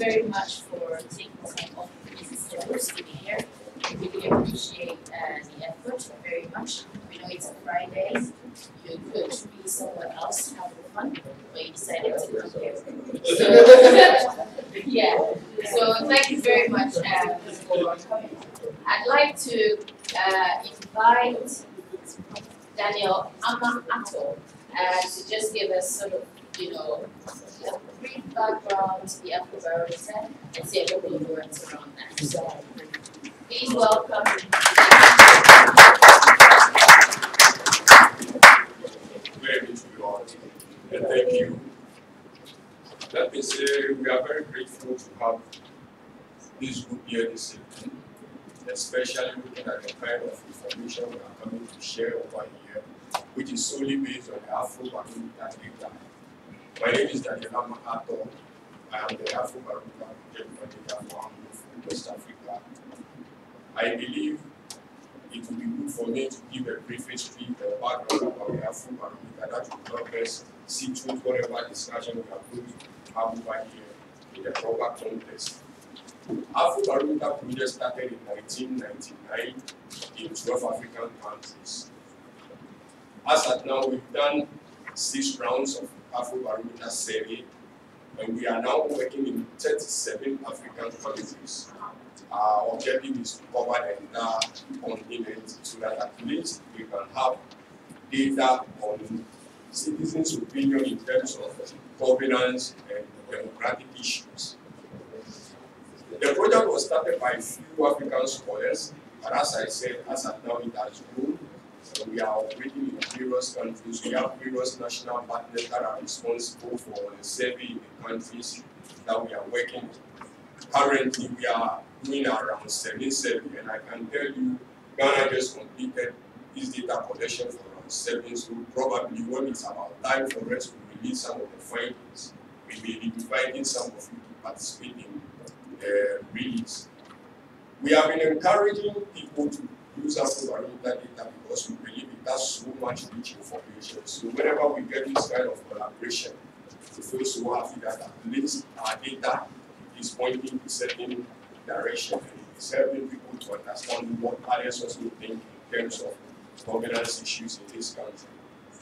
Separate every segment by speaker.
Speaker 1: very much for taking time off the busy schedules to be here. We really appreciate the effort very much. We know it's a Friday. You could be somewhere else having fun, but you decided to come here. So, yeah. So thank you very much for coming. I'd like to invite Daniel Amato to just give us sort of, a brief background to the Afrobarometer and say a couple of words around that. So, please welcome.
Speaker 2: Very good to you all, and thank you. Let me say we are very grateful to have this group here this evening, especially looking at the kind of information we are coming to share over here, which is solely based on the Afrobarometer data. My name is Daniel Amato. I am the Afrobarometer project manager for West Africa. I believe it would be good for me to give a brief history or background about the Afrobarometer that will help us situate whatever discussion we are going to have over here in the proper context. Afrobarometer project started in 1999 in 12 African countries. As at now, we've done 6 rounds of Afrobarometer survey, and we are now working in 37 African countries. Our objective is to cover the entire continent so that at least we can have data on citizens' opinion in terms of governance and democratic issues. The project was started by a few African scholars, but as I said, as at now it has grown. So we are operating in various countries. We have various national partners that are responsible for the survey in the countries that we are working with. Currently, we are doing around 7 surveys, and I can tell you, Ghana just completed this data collection for around 7, so probably when it's about time for us to release some of the findings, we may be inviting some of you to participate in the release. We have been encouraging people to use Afrobarometer data because we believe it has so much rich information. So whenever we get this kind of collaboration, we feel so happy that at least our data is pointing to certain direction and it's helping people to understand what others also think in terms of governance issues in this country.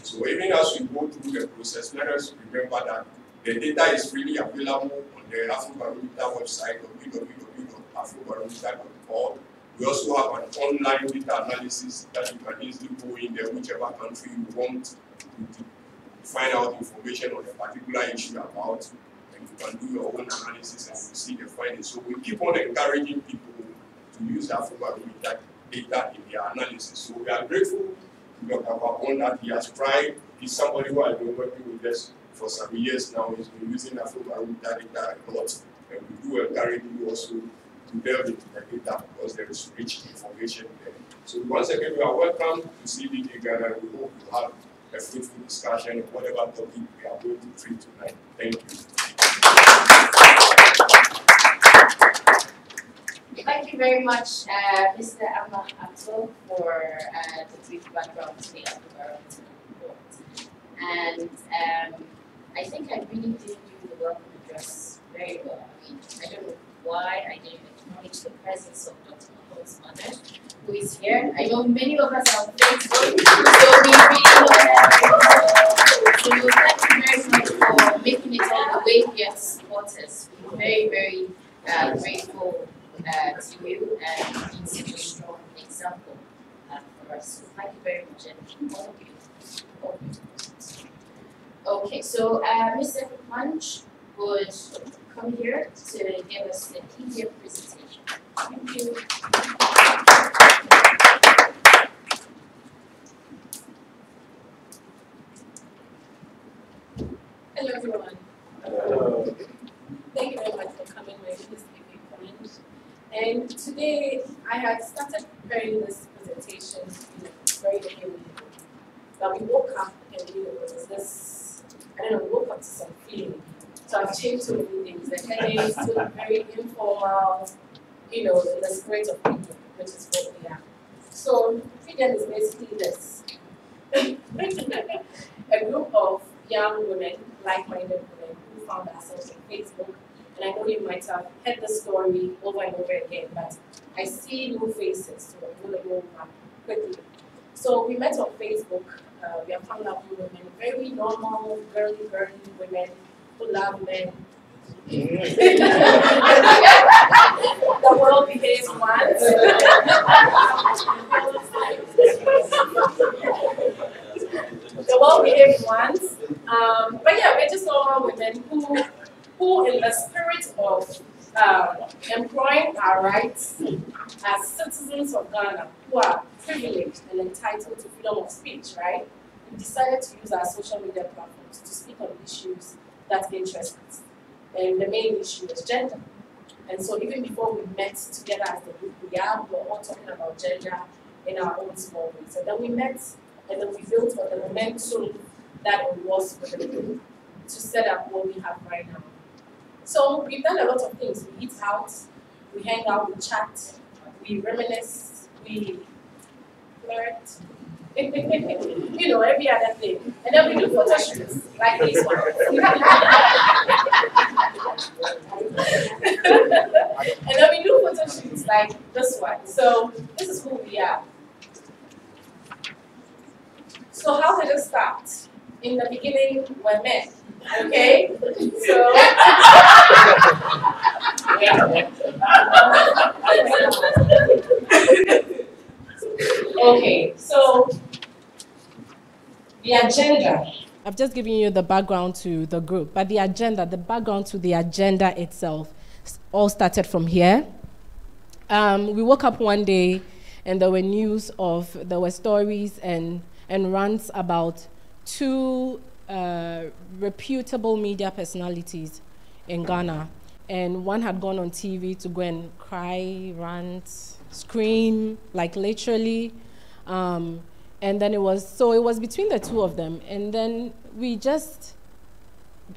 Speaker 2: So even as we go through the process, let us remember that the data is freely available on the Afrobarometer website, www.afrobarometer.org. We also have an online data analysis that you can easily go in there, whichever country you want to find out information on a particular issue about, and you can do your own analysis and you see the findings. So we keep on encouraging people to use Afrobarometer data in their analysis. So we are grateful to Dr. Kwapong that he has tried. He's somebody who has been working with us for some years now. He's been using Afrobarometer data a lot, and we do encourage you also to delve into the data because there is rich information there. So once again, you are welcome to CBD Ghana. We hope to have a fruitful discussion on whatever topic we are going to treat tonight. Thank you.
Speaker 1: Thank you very much, Mr. Amato, for the brief background to the Afrobarometer report. And I think I really did do the welcome address very well. I mean, I don't know why I didn't acknowledge the presence of Dr. Maho's mother, who is here. I know many of us are on Facebook, so we really know that. So thank you very much for making it all the way here to support us. We're very, very grateful to you, and being such a strong example for us. So thank you very much, and all of you. Okay, so Mr. Punch would come here to give us the PDF presentation. Thank you.
Speaker 3: Hello, everyone. Hello. Thank you very much for coming. My name is Punch. And today, I had started preparing this presentation very early. But we woke up and there was this, I don't know, we woke up to some feeling. So I've changed so many things. The headings to very informal, in the spirit of freedom, which is what we are. So freedom is basically this. A group of young women, like-minded women, who found ourselves on Facebook And I know you might have heard the story over and over again, but I see new faces, so I'm going to go back quickly. So we met on Facebook. We are found out women, very normal, girly women who love men. The world behaves once. The world behaves once. But yeah, we're just normal women who in the spirit of employing our rights as citizens of Ghana, who are privileged and entitled to freedom of speech, right? We decided to use our social media platforms to speak on issues that interest us. And the main issue is gender. And so even before we met together as the group we are all talking about gender in our own small ways. And then we met and then we built on the momentum that it was for the group to set up what we have right now. So we've done a lot of things. We eat out, we hang out, we chat, we reminisce, we flirt, you know, every other thing. And then we do photo shoots, like this one. And then we do photo shoots like this one. So this is who we are. So how did it start? In the beginning, we're men. Okay? So okay, so the agenda. I've just given you the background to the group, but the agenda, the background to the agenda itself, all started from here. We woke up one day and there were stories and rants about two reputable media personalities in Ghana. And one had gone on TV to go and cry, rant, scream, like literally. And then it was between the two of them. And then we just,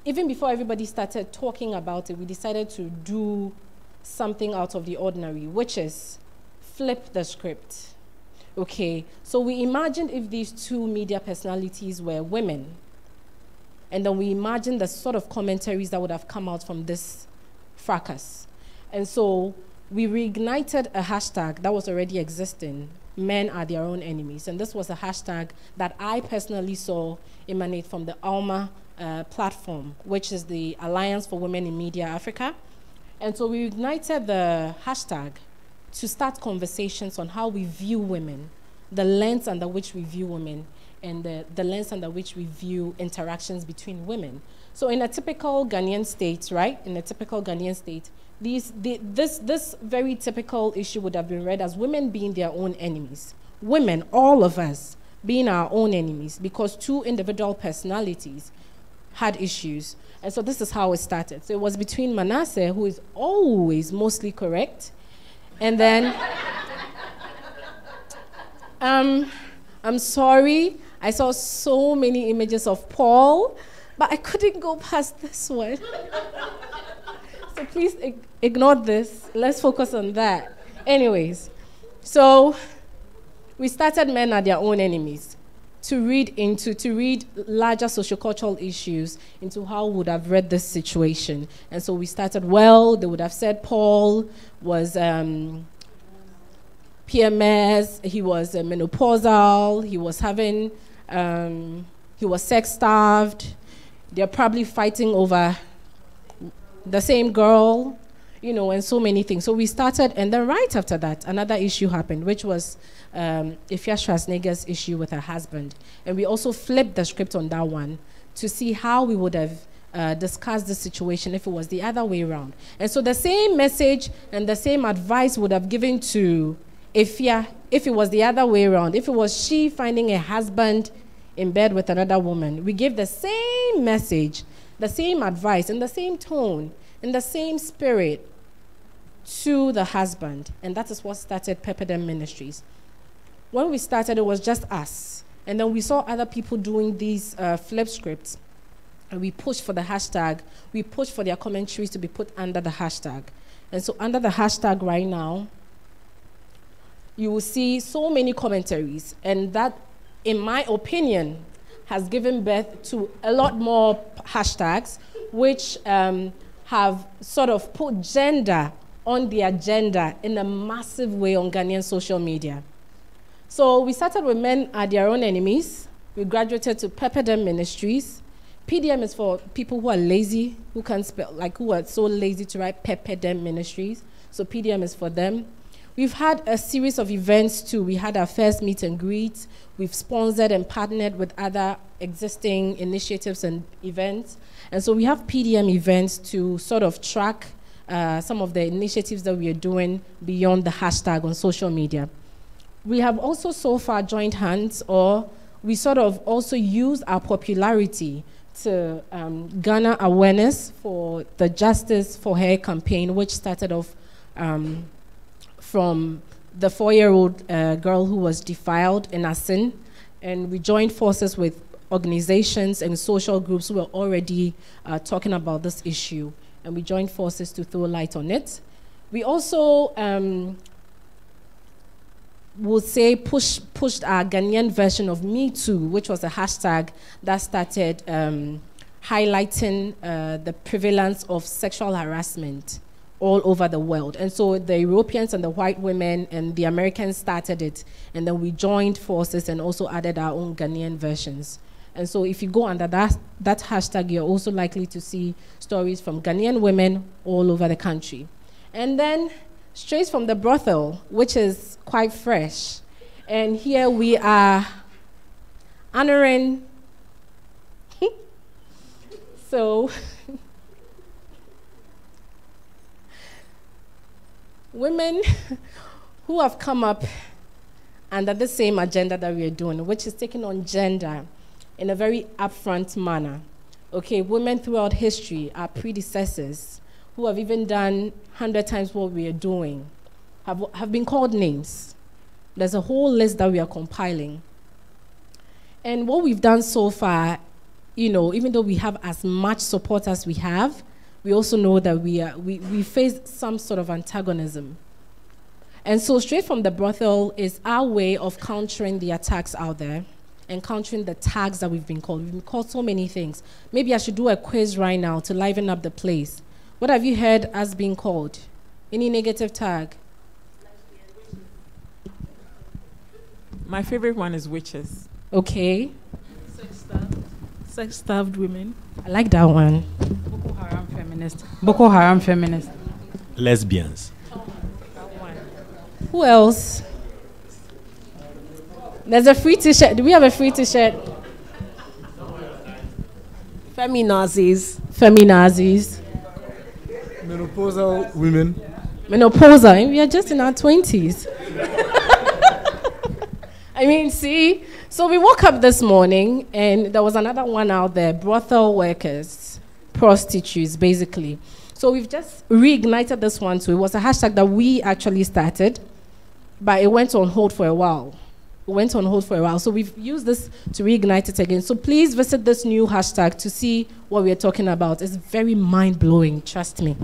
Speaker 3: even before everybody started talking about it, we decided to do something out of the ordinary, which is flip the script. Okay, so we imagined if these two media personalities were women, and then we imagined the sort of commentaries that would have come out from this fracas. And so we reignited a hashtag that was already existing, Men Are Their Own Enemies. And this was a hashtag that I personally saw emanate from the ALMA platform, which is the Alliance for Women in Media Africa. And so we ignited the hashtag to start conversations on how we view women, the lens under which we view women, and the lens under which we view interactions between women. So in a typical Ghanaian state, right? In a typical Ghanaian state, this very typical issue would have been read as women being their own enemies. Women, all of us, being our own enemies because two individual personalities had issues. And so this is how it started. So it was between Manasseh, who is always mostly correct, and then, I'm sorry, I saw so many images of Paul, but I couldn't go past this one. So please ignore this. Let's focus on that. Anyways, so we started Men Are Their Own Enemies to read larger sociocultural issues into how we would have read this situation. And so we started, well, they would have said Paul was PMS, he was menopausal, he was sex-starved, they're probably fighting over the same girl, you know, and so many things. So we started, and then right after that, another issue happened, which was Ifya Schwarzenegger's issue with her husband. And we also flipped the script on that one to see how we would have discussed the situation if it was the other way around. And so the same message and the same advice would have given to Ifya if it was the other way around. If it was she finding a husband in bed with another woman, we gave the same message, the same advice, in the same tone, in the same spirit to the husband. And that is what started Pepperdam Ministries. When we started, it was just us. And then we saw other people doing these flip scripts. And we pushed for the hashtag. We pushed for their commentaries to be put under the hashtag. And so under the hashtag right now, you will see so many commentaries. And that, in my opinion, has given birth to a lot more hashtags, which
Speaker 4: have sort of put gender on the agenda in a massive way on Ghanaian social media. So we started with Men Are Their Own Enemies. We graduated to Pepper Them Ministries. PDM is for people who are lazy, who can't spell, like who are so lazy to write Pepper Them Ministries. So PDM is for them. We've had a series of events too. We had our first meet and greet. We've sponsored and partnered with other existing initiatives and events. And so we have PDM events to sort of track some of the initiatives that we are doing beyond the hashtag on social media. We have also so far joined hands, or we sort of also use our popularity to garner awareness for the Justice for Hair campaign, which started off from the 4-year-old girl who was defiled in Asin. And we joined forces with organizations and social groups who were already talking about this issue. And we joined forces to throw light on it. We also will say pushed our Ghanaian version of Me Too, which was a hashtag that started highlighting the prevalence of sexual harassment all over the world. And so the Europeans and the white women and the Americans started it, and then we joined forces and also added our own Ghanaian versions. And so if you go under that hashtag, you're also likely to see stories from Ghanaian women all over the country. And then straight from the brothel, which is quite fresh. And here we are honoring, so, women who have come up under the same agenda that we are doing, which is taking on gender in a very upfront manner. Okay, women throughout history, our predecessors, who have even done 100 times what we are doing, have been called names. There's a whole list that we are compiling. And what we've done so far, you know, even though we have as much support as we have, we also know that we face some sort of antagonism. And so straight from the brothel is our way of countering the attacks out there and countering the tags that we've been called. We've been called so many things. Maybe I should do a quiz right now to liven up the place. What have you heard as being called? Any negative tag?
Speaker 5: My favorite one is witches.
Speaker 4: Okay.
Speaker 6: Sex-starved women.
Speaker 4: I like that one.
Speaker 6: Boko Haram feminist. Boko Haram feminist.
Speaker 7: Lesbians.
Speaker 4: Who else? There's a free t-shirt. Do we have a free t-shirt?
Speaker 6: Feminazis.
Speaker 4: Feminazis.
Speaker 8: Menopausal women.
Speaker 4: Menopausal. We are just in our 20s. I mean, see? So we woke up this morning, and there was another one out there, brothel workers, prostitutes, basically. So we've just reignited this one, too. It was a hashtag that we actually started, but it went on hold for a while. So we've used this to reignite it again. So please visit this new hashtag to see what we're talking about. It's very mind-blowing, trust me.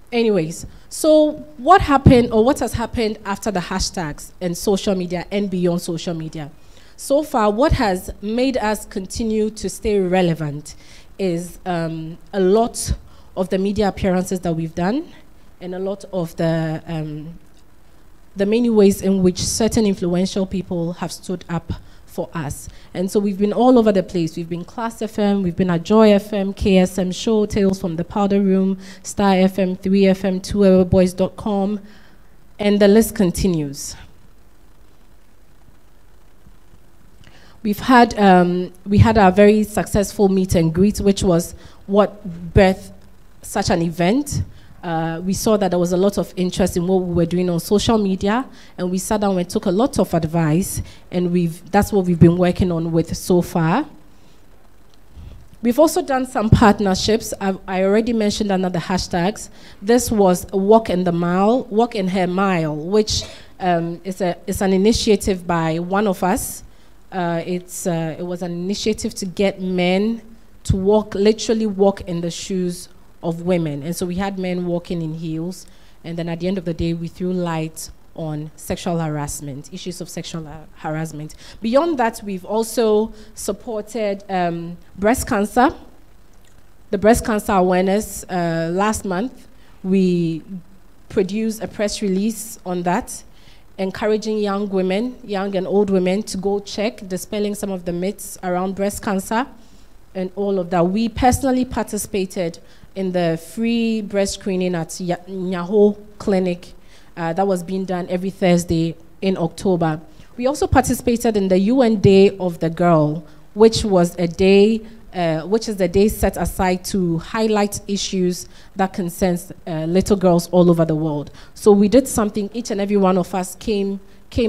Speaker 4: Anyways, so what happened, or what has happened after the hashtags and social media and beyond social media? So far, what has made us continue to stay relevant is a lot of the media appearances that we've done and a lot of the many ways in which certain influential people have stood up for us. And so we've been all over the place. We've been Class FM, we've been at Joy FM, KSM Show, Tales from the Powder Room, Star FM, 3FM, 2hourboys.com, and the list continues. We've had, we had our very successful meet and greet, which was what birthed such an event. We saw that there was a lot of interest in what we were doing on social media, and we sat down and took a lot of advice, and that's what we've been working on with so far. We've also done some partnerships. I already mentioned another hashtags. This was Walk in Her Mile, which is an initiative by one of us. It was an initiative to get men to literally walk in the shoes of women. And so we had men walking in heels, and then at the end of the day, we threw light on sexual harassment, issues of sexual harassment. Beyond that, we've also supported breast cancer. the breast cancer awareness, last month, we produced a press release on that, encouraging young women, young and old women, to go check, dispelling some of the myths around breast cancer and all of that. We personally participated in the free breast screening at Nyaho Clinic that was being done every Thursday in October. We also participated in the UN Day of the Girl, which was a day, which is the day set aside to highlight issues that concerns little girls all over the world. So we did something. Each and every one of us came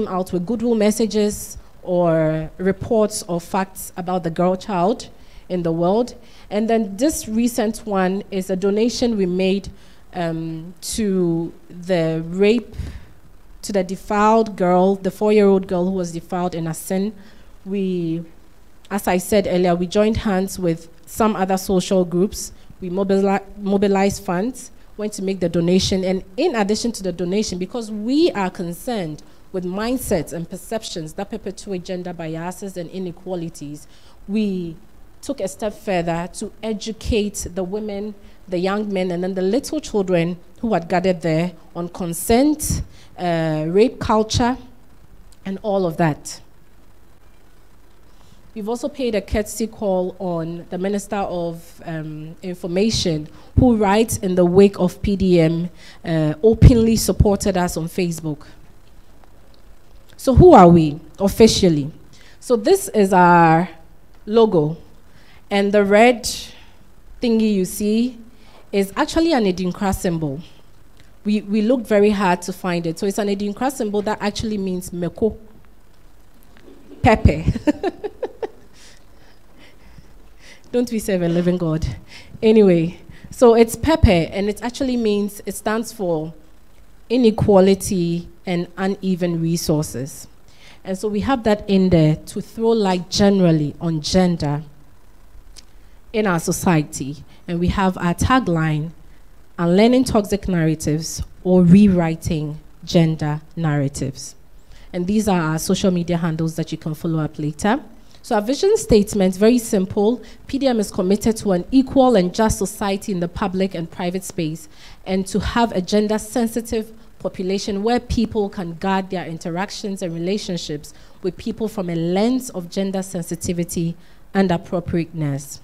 Speaker 4: out with goodwill messages or reports or facts about the girl child in the world. And then this recent one is a donation we made to the defiled girl, the 4-year-old girl who was defiled in Asin. We, as I said earlier, we joined hands with some other social groups. We mobilized funds, went to make the donation. And in addition to the donation, because we are concerned with mindsets and perceptions that perpetuate gender biases and inequalities, we took a step further to educate the women, the young men, and then the little children who had gathered there on consent, rape culture, and all of that. We've also paid a courtesy call on the Minister of Information, who writes in the wake of PDM, openly supported us on Facebook. So who are we officially? So this is our logo. And the red thingy you see is actually an Edinkra symbol. We looked very hard to find it. So it's an Edinkra symbol that actually means meko, pepe. Don't we serve a living God? Anyway, so it's pepe, and it actually means, it stands for inequality and uneven resources. And so we have that in there to throw light generally on gender in our society. And we have our tagline, unlearning toxic narratives or rewriting gender narratives. And these are our social media handles that you can follow up later. So our vision statement, very simple. PDM is committed to an equal and just society in the public and private space, and to have a gender-sensitive population where people can guard their interactions and relationships with people from a lens of gender sensitivity and appropriateness.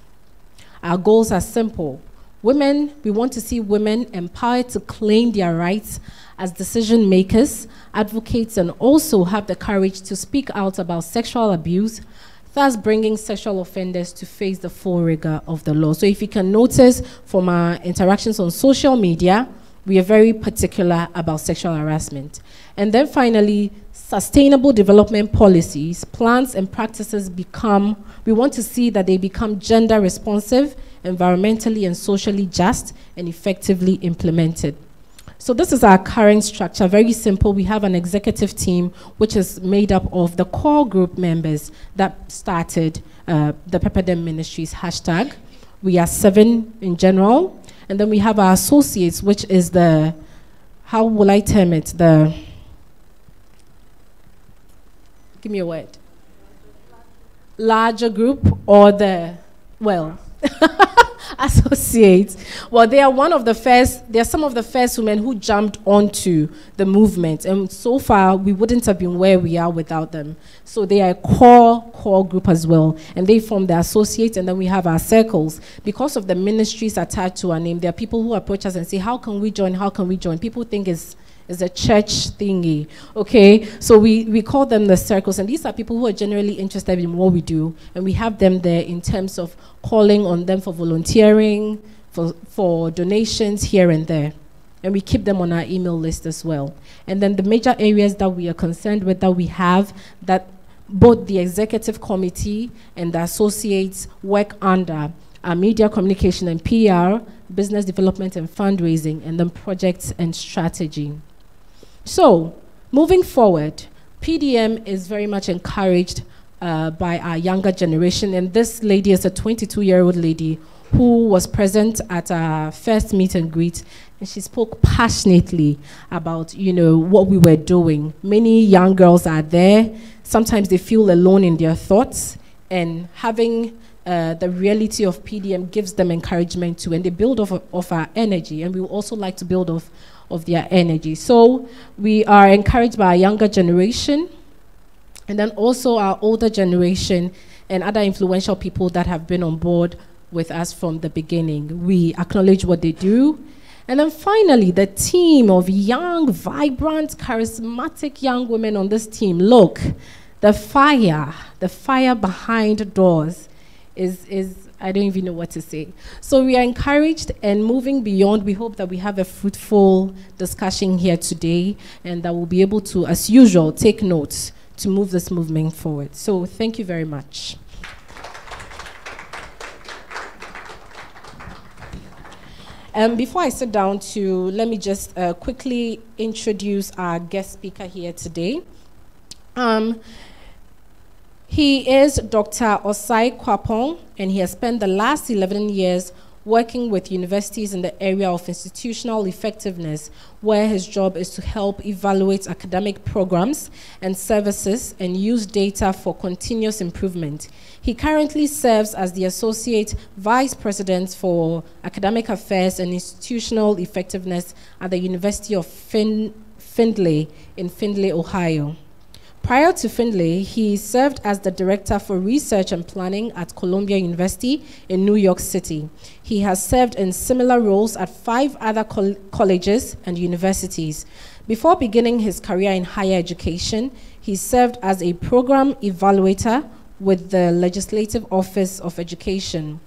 Speaker 4: Our goals are simple. Women, we want to see women empowered to claim their rights as decision makers, advocates, and also have the courage to speak out about sexual abuse, thus bringing sexual offenders to face the full rigor of the law. So if you can notice from our interactions on social media, we are very particular about sexual harassment. And then finally, sustainable development policies, plans, and practices we want to see that they become gender responsive, environmentally and socially just, and effectively implemented. So this is our current structure, very simple. We have an executive team which is made up of the core group members that started the Pepperdam Ministries hashtag. We are 7 in general. And then we have our associates, which is the, how will I term it? Give me a word. Larger group, or the, well, associates. Well, they are some of the first women who jumped onto the movement, and so far we wouldn't have been where we are without them. So they are a core group as well, and they form the associates. And then we have our circles. Because of the ministries attached to our name, there are people who approach us and say, how can we join? How can we join? People think it's a church thingy, okay? So we call them the circles, and these are people who are generally interested in what we do, and we have them there in terms of calling on them for volunteering, for donations here and there. And we keep them on our email list as well. And then the major areas that we are concerned with, that we have, that both the executive committee and the associates work under, are media communication and PR, business development and fundraising, and then projects and strategy. So, moving forward, PDM is very much encouraged by our younger generation, and this lady is a 22-year-old lady who was present at our first meet and greet, and she spoke passionately about, you know, what we were doing. Many young girls are there. Sometimes they feel alone in their thoughts, and having the reality of PDM gives them encouragement too, and they build off our energy, and we would also like to build off of their energy. So we are encouraged by our younger generation, and then also our older generation and other influential people that have been on board with us from the beginning. We acknowledge what they do. And then finally, the team of young, vibrant, charismatic young women on this team. Look, the fire behind doors is I don't even know what to say. So we are encouraged and moving beyond. We hope that we have a fruitful discussion here today and that we'll be able to, as usual, take notes to move this movement forward. So thank you very much. Before I sit down let me just quickly introduce our guest speaker here today. He is Dr. Osae-Kwapong, and he has spent the last 11 years working with universities in the area of institutional effectiveness, where his job is to help evaluate academic programs and services and use data for continuous improvement. He currently serves as the Associate Vice President for Academic Affairs and Institutional Effectiveness at the University of Findlay in Findlay, Ohio. Prior to Findlay, he served as the Director for Research and Planning at Columbia University in New York City. He has served in similar roles at 5 other colleges and universities. Before beginning his career in higher education, he served as a program evaluator with the Legislative Office of Education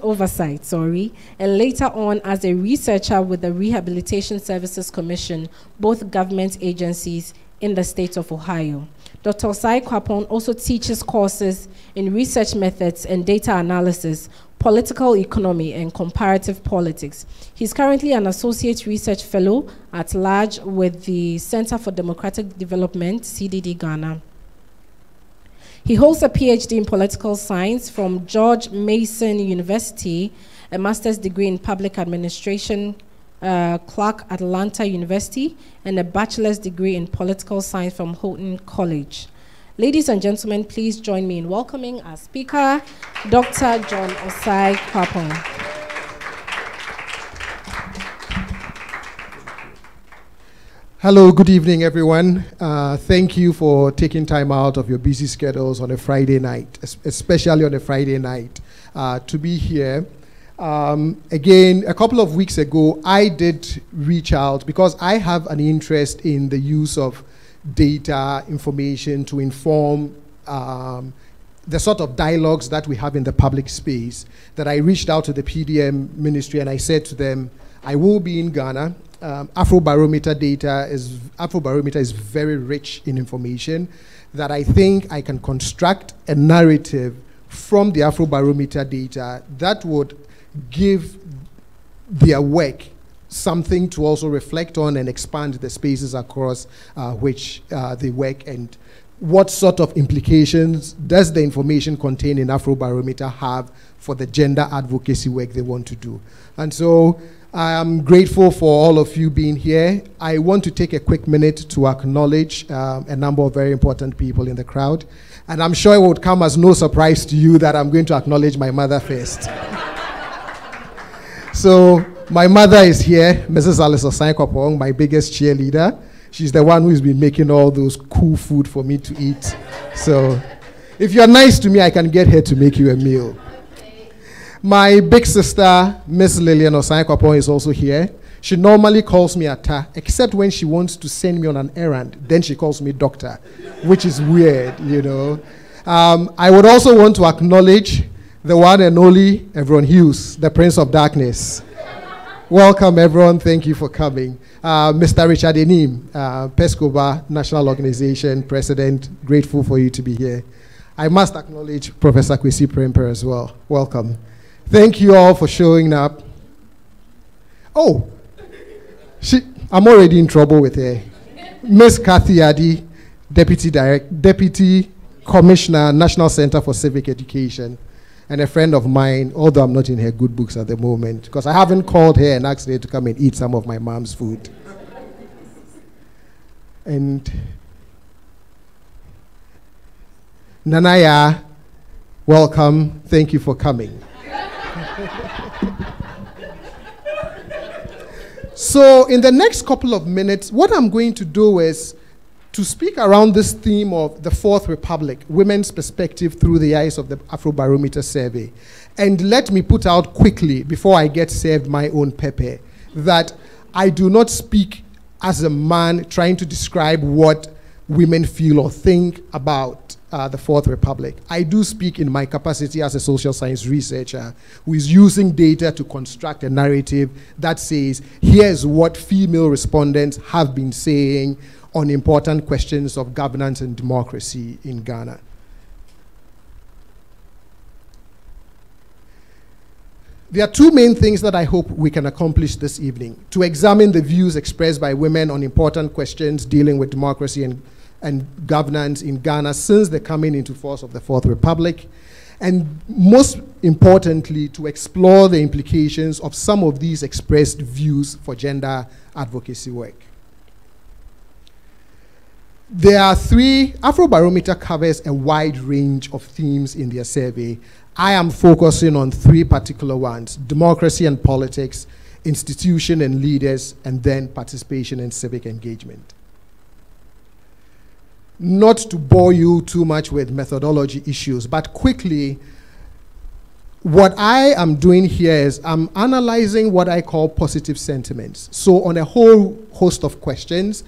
Speaker 4: Oversight, and later on as a researcher with the Rehabilitation Services Commission, both government agencies in the state of Ohio. Dr. Osae-Kwapong also teaches courses in research methods and data analysis, political economy, and comparative politics. He's currently an associate research fellow at large with the Center for Democratic Development, CDD Ghana. He holds a PhD in political science from George Mason University, a master's degree in public administration, Clark Atlanta University, and a bachelor's degree in political science from Houghton College. Ladies and gentlemen, please join me in welcoming our speaker, Dr. John Osae-Kwapong.
Speaker 8: Hello, good evening, everyone. Thank you for taking time out of your busy schedules on a Friday night, especially on a Friday night, to be here. Again, a couple of weeks ago, I did reach out because I have an interest in the use of data, information to inform the sort of dialogues that we have in the public space, that I reached out to the PDM ministry and I said to them, I will be in Ghana. Afrobarometer is very rich in information that I think I can construct a narrative from the Afrobarometer data that would give their work something to also reflect on and expand the spaces across which they work, and what sort of implications does the information contained in Afrobarometer have for the gender advocacy work they want to do. And so I am grateful for all of you being here. I want to take a quick minute to acknowledge a number of very important people in the crowd. And I'm sure it would come as no surprise to you that I'm going to acknowledge my mother first. So my mother is here, Mrs. Alice Osae-Kwapong, my biggest cheerleader. She's the one who's been making all those cool food for me to eat. So if you're nice to me, I can get her to make you a meal. My big sister, Miss Lillian Osae-Kwapong, is also here. She normally calls me Ata, except when she wants to send me on an errand. Then she calls me Doctor, which is weird, you know. I would also want to acknowledge the one and only Everon Hughes, the Prince of Darkness. Welcome, everyone. Thank you for coming. Mr. Richard Enim, PESCOBA National Organization President. Grateful for you to be here. I must acknowledge Professor Kwesi Premper as well. Welcome. Thank you all for showing up. Oh, I'm already in trouble with her. Miss Kathy Addy, Deputy Commissioner, National Center for Civic Education, and a friend of mine, although I'm not in her good books at the moment, because I haven't called her and asked her to come and eat some of my mom's food. Nanaya, welcome. Thank you for coming. So in the next couple of minutes, what I'm going to do is to speak around this theme of the Fourth Republic, women's perspective through the eyes of the Afrobarometer Survey. And let me put out quickly, before I get served my own pepper, that I do not speak as a man trying to describe what women feel or think about the Fourth Republic. I do speak in my capacity as a social science researcher who is using data to construct a narrative that says, here's what female respondents have been saying on important questions of governance and democracy in Ghana. There are two main things that I hope we can accomplish this evening: to examine the views expressed by women on important questions dealing with democracy and governance in Ghana since the coming into force of the Fourth Republic, and most importantly, to explore the implications of some of these expressed views for gender advocacy work. There are three. Afrobarometer covers a wide range of themes in their survey. I am focusing on three particular ones: democracy and politics, institution and leaders, and then participation and civic engagement. Not to bore you too much with methodology issues, but quickly, what I am doing here is I'm analyzing what I call positive sentiments. So on a whole host of questions,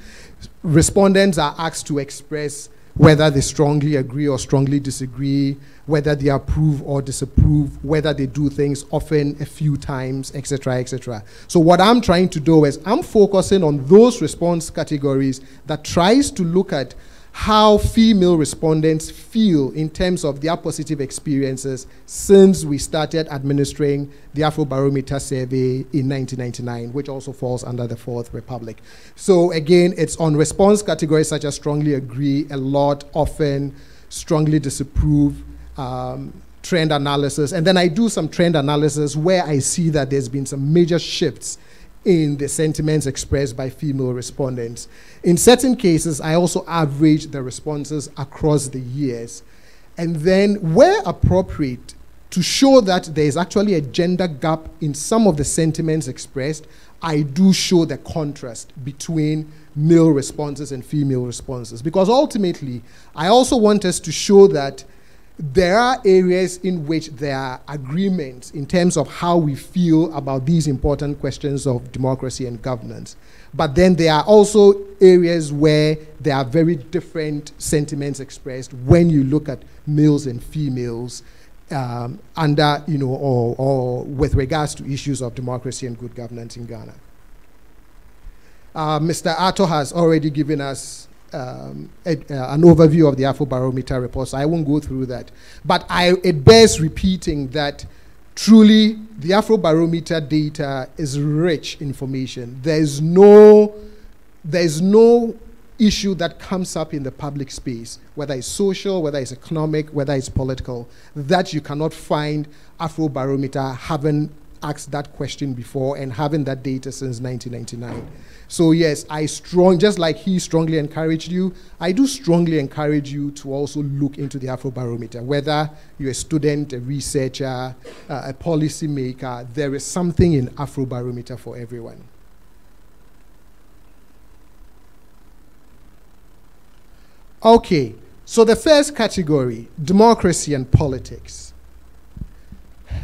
Speaker 8: respondents are asked to express whether they strongly agree or strongly disagree, whether they approve or disapprove, whether they do things often, a few times, etc., etc. So what I'm trying to do is I'm focusing on those response categories that tries to look at how female respondents feel in terms of their positive experiences since we started administering the Afrobarometer survey in 1999, which also falls under the Fourth Republic. So again, it's on response categories such as strongly agree, a lot, often, strongly disapprove, trend analysis. And then I do some trend analysis where I see that there's been some major shifts in the sentiments expressed by female respondents. In certain cases, I also average the responses across the years. And then, where appropriate, to show that there is actually a gender gap in some of the sentiments expressed, I do show the contrast between male responses and female responses. Because ultimately, I also want us to show that there are areas in which there are agreements in terms of how we feel about these important questions of democracy and governance. But then there are also areas where there are very different sentiments expressed when you look at males and females under, or with regards to issues of democracy and good governance in Ghana. Mr. Ato has already given us an overview of the Afrobarometer report, so I won't go through that. But it bears repeating that truly the Afrobarometer data is rich information. There's no issue that comes up in the public space, whether it's social, whether it's economic, whether it's political, that you cannot find Afrobarometer having asked that question before and having that data since 1999. So yes, just like he strongly encouraged you, I do strongly encourage you to also look into the Afrobarometer. Whether you're a student, a researcher, a policy maker, there is something in Afrobarometer for everyone. Okay, so the first category, democracy and politics.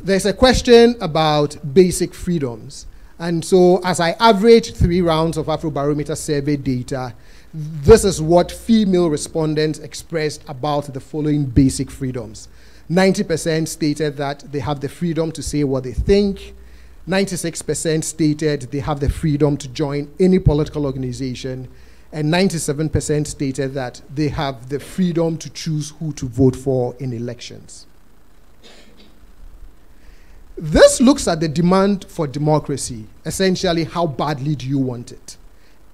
Speaker 8: There's a question about basic freedoms. And so as I averaged 3 rounds of Afrobarometer survey data, this is what female respondents expressed about the following basic freedoms. 90% stated that they have the freedom to say what they think. 96% stated they have the freedom to join any political organization. And 97% stated that they have the freedom to choose who to vote for in elections. This looks at the demand for democracy, essentially how badly do you want it?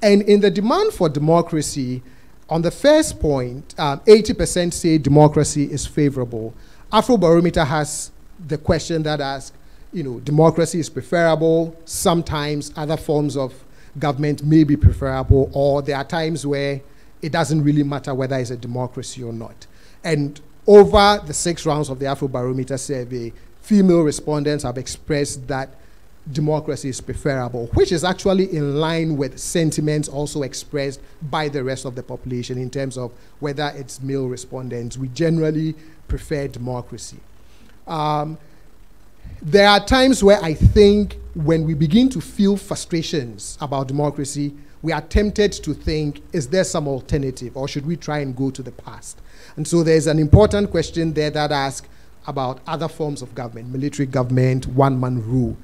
Speaker 8: And in the demand for democracy, on the first point, 80% say democracy is favorable. Afrobarometer has the question that asks, democracy is preferable, sometimes other forms of government may be preferable, or there are times where it doesn't really matter whether it's a democracy or not. And over the 6 rounds of the Afrobarometer survey, female respondents have expressed that democracy is preferable, which is actually in line with sentiments also expressed by the rest of the population in terms of whether it's male respondents. We generally prefer democracy. There are times where I think when we begin to feel frustrations about democracy, we are tempted to think, is there some alternative, or should we try and go to the past? And so there's an important question there that asks about other forms of government, military government, one-man rule.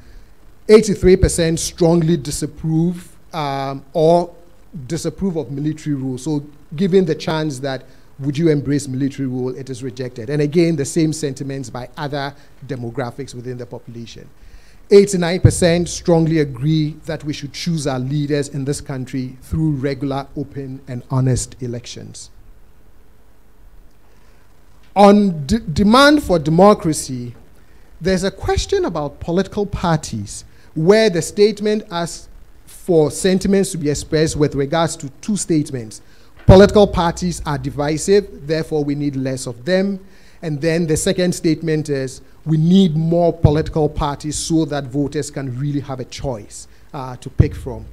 Speaker 8: 83% strongly disapprove or disapprove of military rule. So given the chance that would you embrace military rule, it is rejected. And again, the same sentiments by other demographics within the population. 89% strongly agree that we should choose our leaders in this country through regular, open, and honest elections. On demand for democracy, there's a question about political parties where the statement asks for sentiments to be expressed with regards to 2 statements. Political parties are divisive, therefore we need less of them. And then the second statement is we need more political parties so that voters can really have a choice to pick from.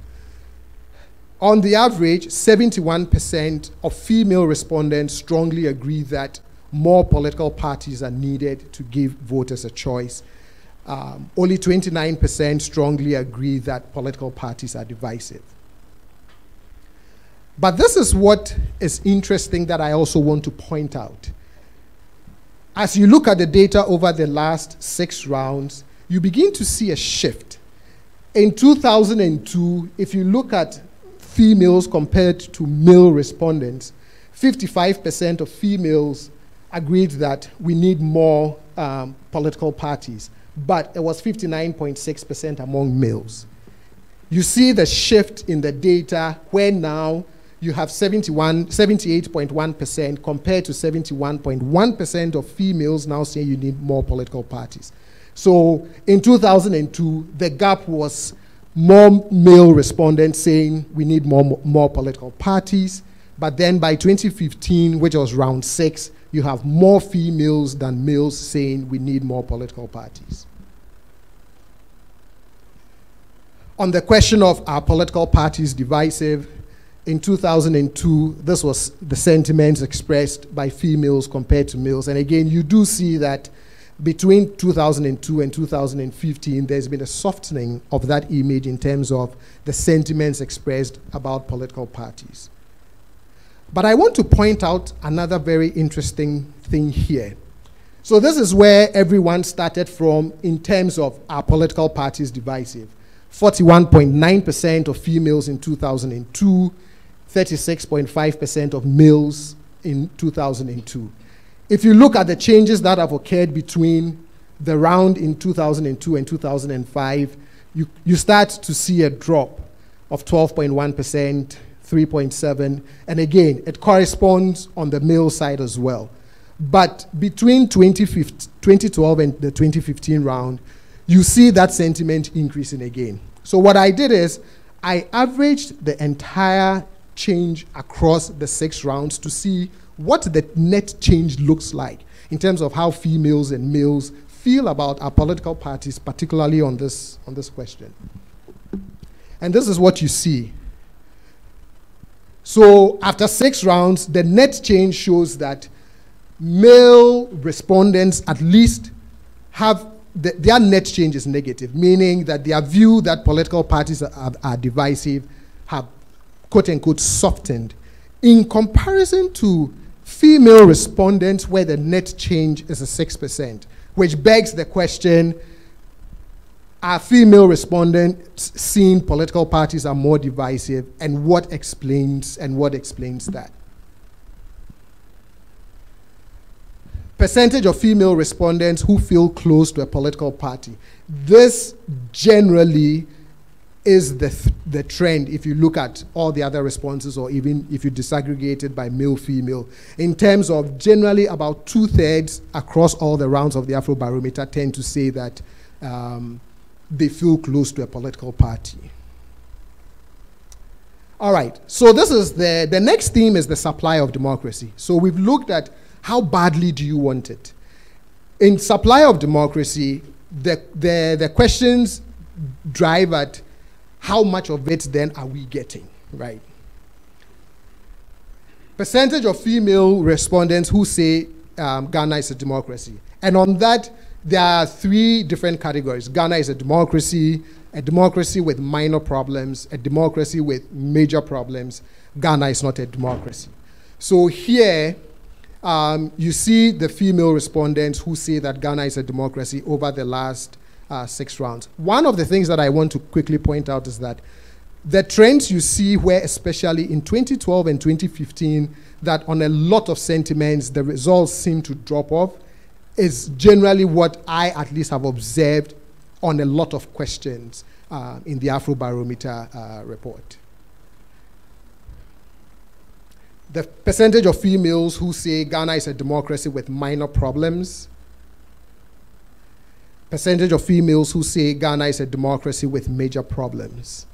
Speaker 8: On the average, 71% of female respondents strongly agree that more political parties are needed to give voters a choice. Only 29% strongly agree that political parties are divisive. But this is what is interesting that I also want to point out. As you look at the data over the last 6 rounds, you begin to see a shift. In 2002, if you look at females compared to male respondents, 55% of females agreed that we need more political parties, but it was 59.6% among males. You see the shift in the data where now you have 78.1% compared to 71.1% of females now saying you need more political parties. So in 2002, the gap was more male respondents saying we need more political parties. But then by 2015, which was round 6, you have more females than males saying we need more political parties. On the question of are political parties divisive, in 2002, this was the sentiments expressed by females compared to males. And again, you do see that between 2002 and 2015, there's been a softening of that image in terms of the sentiments expressed about political parties. But I want to point out another very interesting thing here. So this is where everyone started from in terms of are political parties divisive. 41.9% of females in 2002, 36.5% of males in 2002. If you look at the changes that have occurred between the round in 2002 and 2005, you start to see a drop of 12.1%, 3.7%, and again, it corresponds on the male side as well. But between 2012 and the 2015 round, you see that sentiment increasing again. So what I did is, I averaged the entire change across the 6 rounds to see what the net change looks like in terms of how females and males feel about our political parties, particularly on this question. And this is what you see. So after 6 rounds, the net change shows that male respondents at least have their net change is negative, meaning that their view that political parties are divisive have quote-unquote softened in comparison to female respondents where the net change is a 6%, which begs the question, are female respondents seeing political parties are more divisive, and what explains that? Percentage of female respondents who feel close to a political party. This generally is the trend if you look at all the other responses, or even if you disaggregate it by male-female. In terms of generally about 2/3 across all the rounds of the Afrobarometer tend to say that they feel close to a political party. All right, so this is the next theme is the supply of democracy. So we've looked at How badly do you want it? In supply of democracy, the questions drive at how much of it then are we getting, right? Percentage of female respondents who say Ghana is a democracy. And on that, there are 3 different categories. Ghana is a democracy with minor problems, a democracy with major problems. Ghana is not a democracy. So here, you see the female respondents who say that Ghana is a democracy over the last 6 rounds. One of the things that I want to quickly point out is that the trends you see where, especially in 2012 and 2015, that on a lot of sentiments, the results seem to drop off, is generally what I at least have observed on a lot of questions in the Afrobarometer report. The percentage of females who say Ghana is a democracy with minor problems. Percentage of females who say Ghana is a democracy with major problems.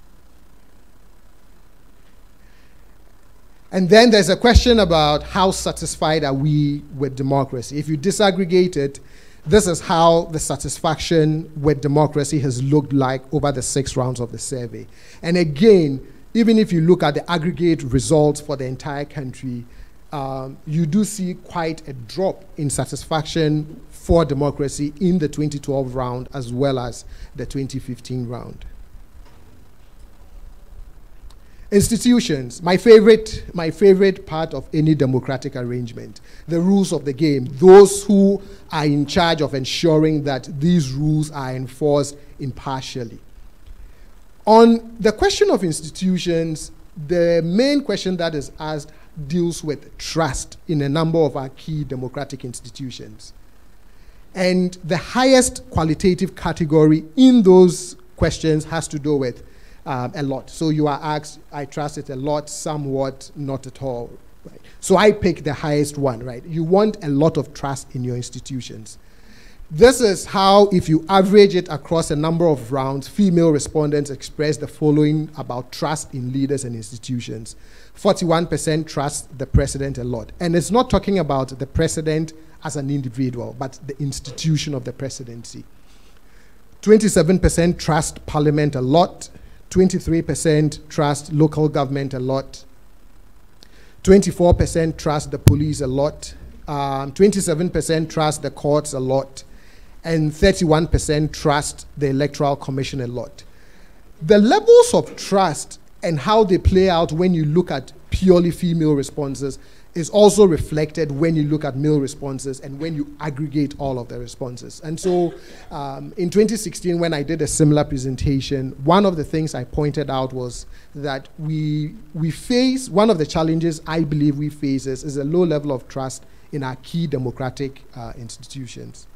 Speaker 8: And then there's a question about how satisfied are we with democracy. If you disaggregate it, this is how the satisfaction with democracy has looked like over the 6 rounds of the survey. And again, even if you look at the aggregate results for the entire country, you do see quite a drop in satisfaction for democracy in the 2012 round as well as the 2015 round. Institutions, my favorite part of any democratic arrangement, the rules of the game, those who are in charge of ensuring that these rules are enforced impartially. On the question of institutions, the main question that is asked deals with trust in a number of our key democratic institutions. And the highest qualitative category in those questions has to do with a lot. So you are asked, I trust it a lot, somewhat, not at all. Right? So I pick the highest one, right? You want a lot of trust in your institutions. This is how, if you average it across a number of rounds, female respondents express the following about trust in leaders and institutions. 41% trust the president a lot. And it's not talking about the president as an individual, but the institution of the presidency. 27% trust parliament a lot. 23% trust local government a lot. 24% trust the police a lot. 27% trust the courts a lot. And 31% trust the Electoral Commission a lot. The levels of trust and how they play out when you look at purely female responses is also reflected when you look at male responses and when you aggregate all of the responses. And so in 2016, when I did a similar presentation, one of the things I pointed out was that we face, one of the challenges I believe we face is a low level of trust in our key democratic institutions.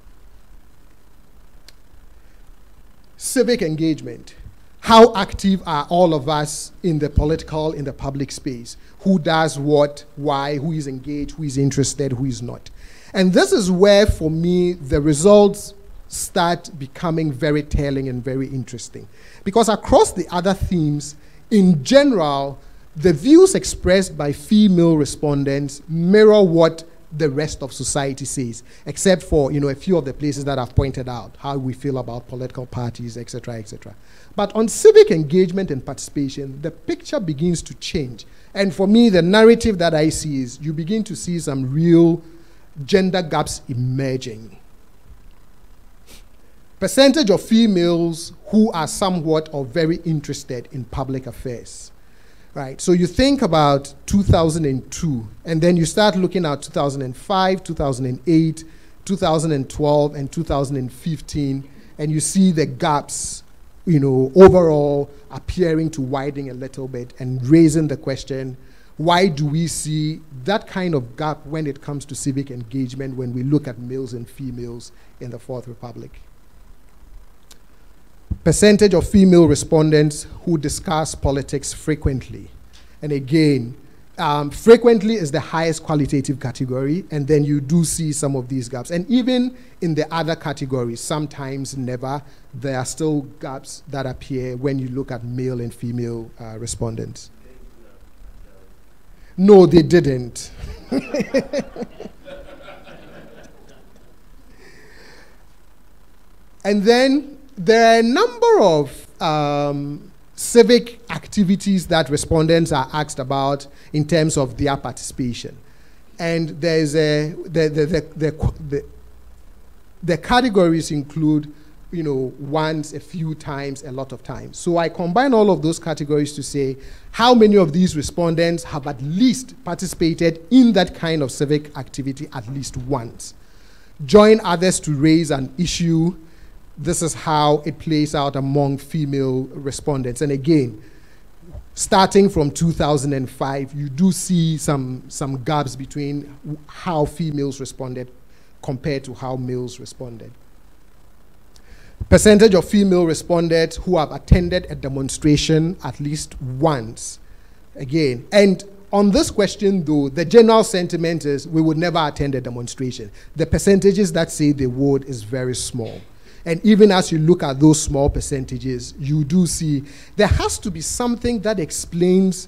Speaker 8: Civic engagement. How active are all of us in the political, in the public space? Who does what, why, who is engaged, who is interested, who is not? And this is where, for me, the results start becoming very telling and very interesting. Because across the other themes, in general, the views expressed by female respondents mirror what the rest of society says, except for a few of the places that I've pointed out, how we feel about political parties, etc., etc. But on civic engagement and participation, the picture begins to change. And for me, the narrative that I see is you begin to see some real gender gaps emerging. Percentage of females who are somewhat or very interested in public affairs. Right, so you think about 2002, and then you start looking at 2005, 2008, 2012, and 2015, and you see the gaps, overall appearing to widen a little bit and raising the question, why do we see that kind of gap when it comes to civic engagement when we look at males and females in the Fourth Republic? Percentage of female respondents who discuss politics frequently. And again, frequently is the highest qualitative category, and then you do see some of these gaps. And even in the other categories, sometimes never, there are still gaps that appear when you look at male and female respondents. No, they didn't. And then there are a number of civic activities that respondents are asked about in terms of their participation. And there's the categories include, you know, once, a few times, a lot of times. So I combine all of those categories to say how many of these respondents have at least participated in that kind of civic activity at least once. Join others to raise an issue. This is how it plays out among female respondents. And again, starting from 2005, you do see some gaps between how females responded compared to how males responded. Percentage of female respondents who have attended a demonstration at least once. Again, and on this question though, the general sentiment is we would never attend a demonstration. The percentages that say they would is very small. And even as you look at those small percentages, you do see there has to be something that explains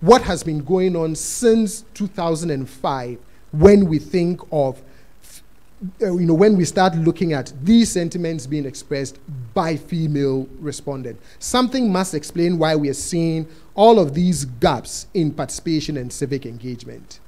Speaker 8: what has been going on since 2005 when we think of, when we start looking at these sentiments being expressed by female respondents. Something must explain why we are seeing all of these gaps in participation and civic engagement.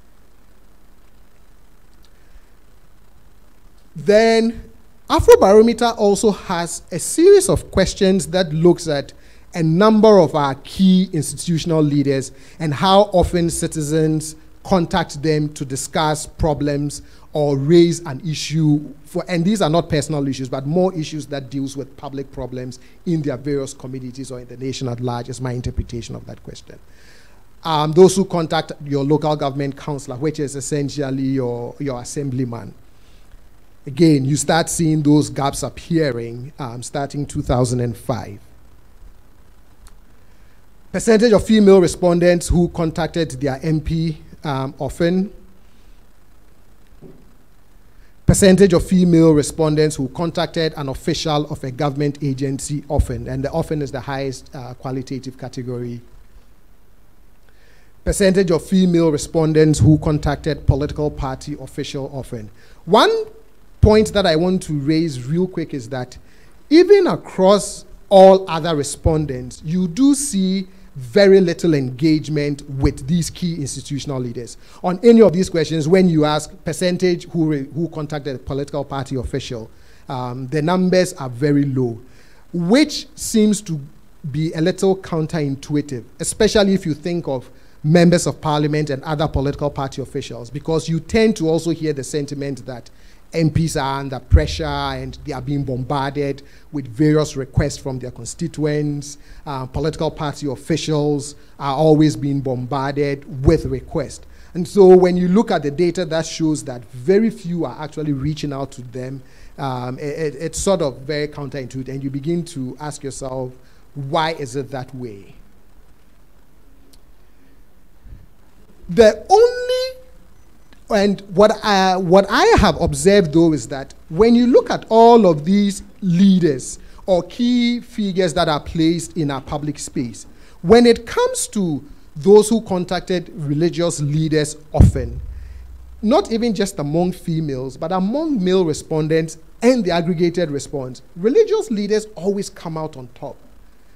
Speaker 8: Then, Afrobarometer also has a series of questions that looks at a number of our key institutional leaders and how often citizens contact them to discuss problems or raise an issue for, and these are not personal issues, but more issues that deals with public problems in their various communities or in the nation at large, is my interpretation of that question. Those who contact your local government councillor, which is essentially your assemblyman. Again, you start seeing those gaps appearing starting 2005. Percentage of female respondents who contacted their MP often. Percentage of female respondents who contacted an official of a government agency often, and the often is the highest qualitative category. Percentage of female respondents who contacted political party official often. One point that I want to raise real quick is that even across all other respondents, you do see very little engagement with these key institutional leaders. On any of these questions, when you ask percentage who contacted a political party official, the numbers are very low, which seems to be a little counterintuitive, especially if you think of members of parliament and other political party officials, because you tend to also hear the sentiment that MPs are under pressure and they are being bombarded with various requests from their constituents. Political party officials are always being bombarded with requests. And so when you look at the data that shows that very few are actually reaching out to them, it's sort of very counterintuitive, and you begin to ask yourself, why is it that way? The only And what I have observed, though, is that when you look at all of these leaders or key figures that are placed in our public space, when it comes to those who contacted religious leaders often, not even just among females, but among male respondents and the aggregated response, religious leaders always come out on top,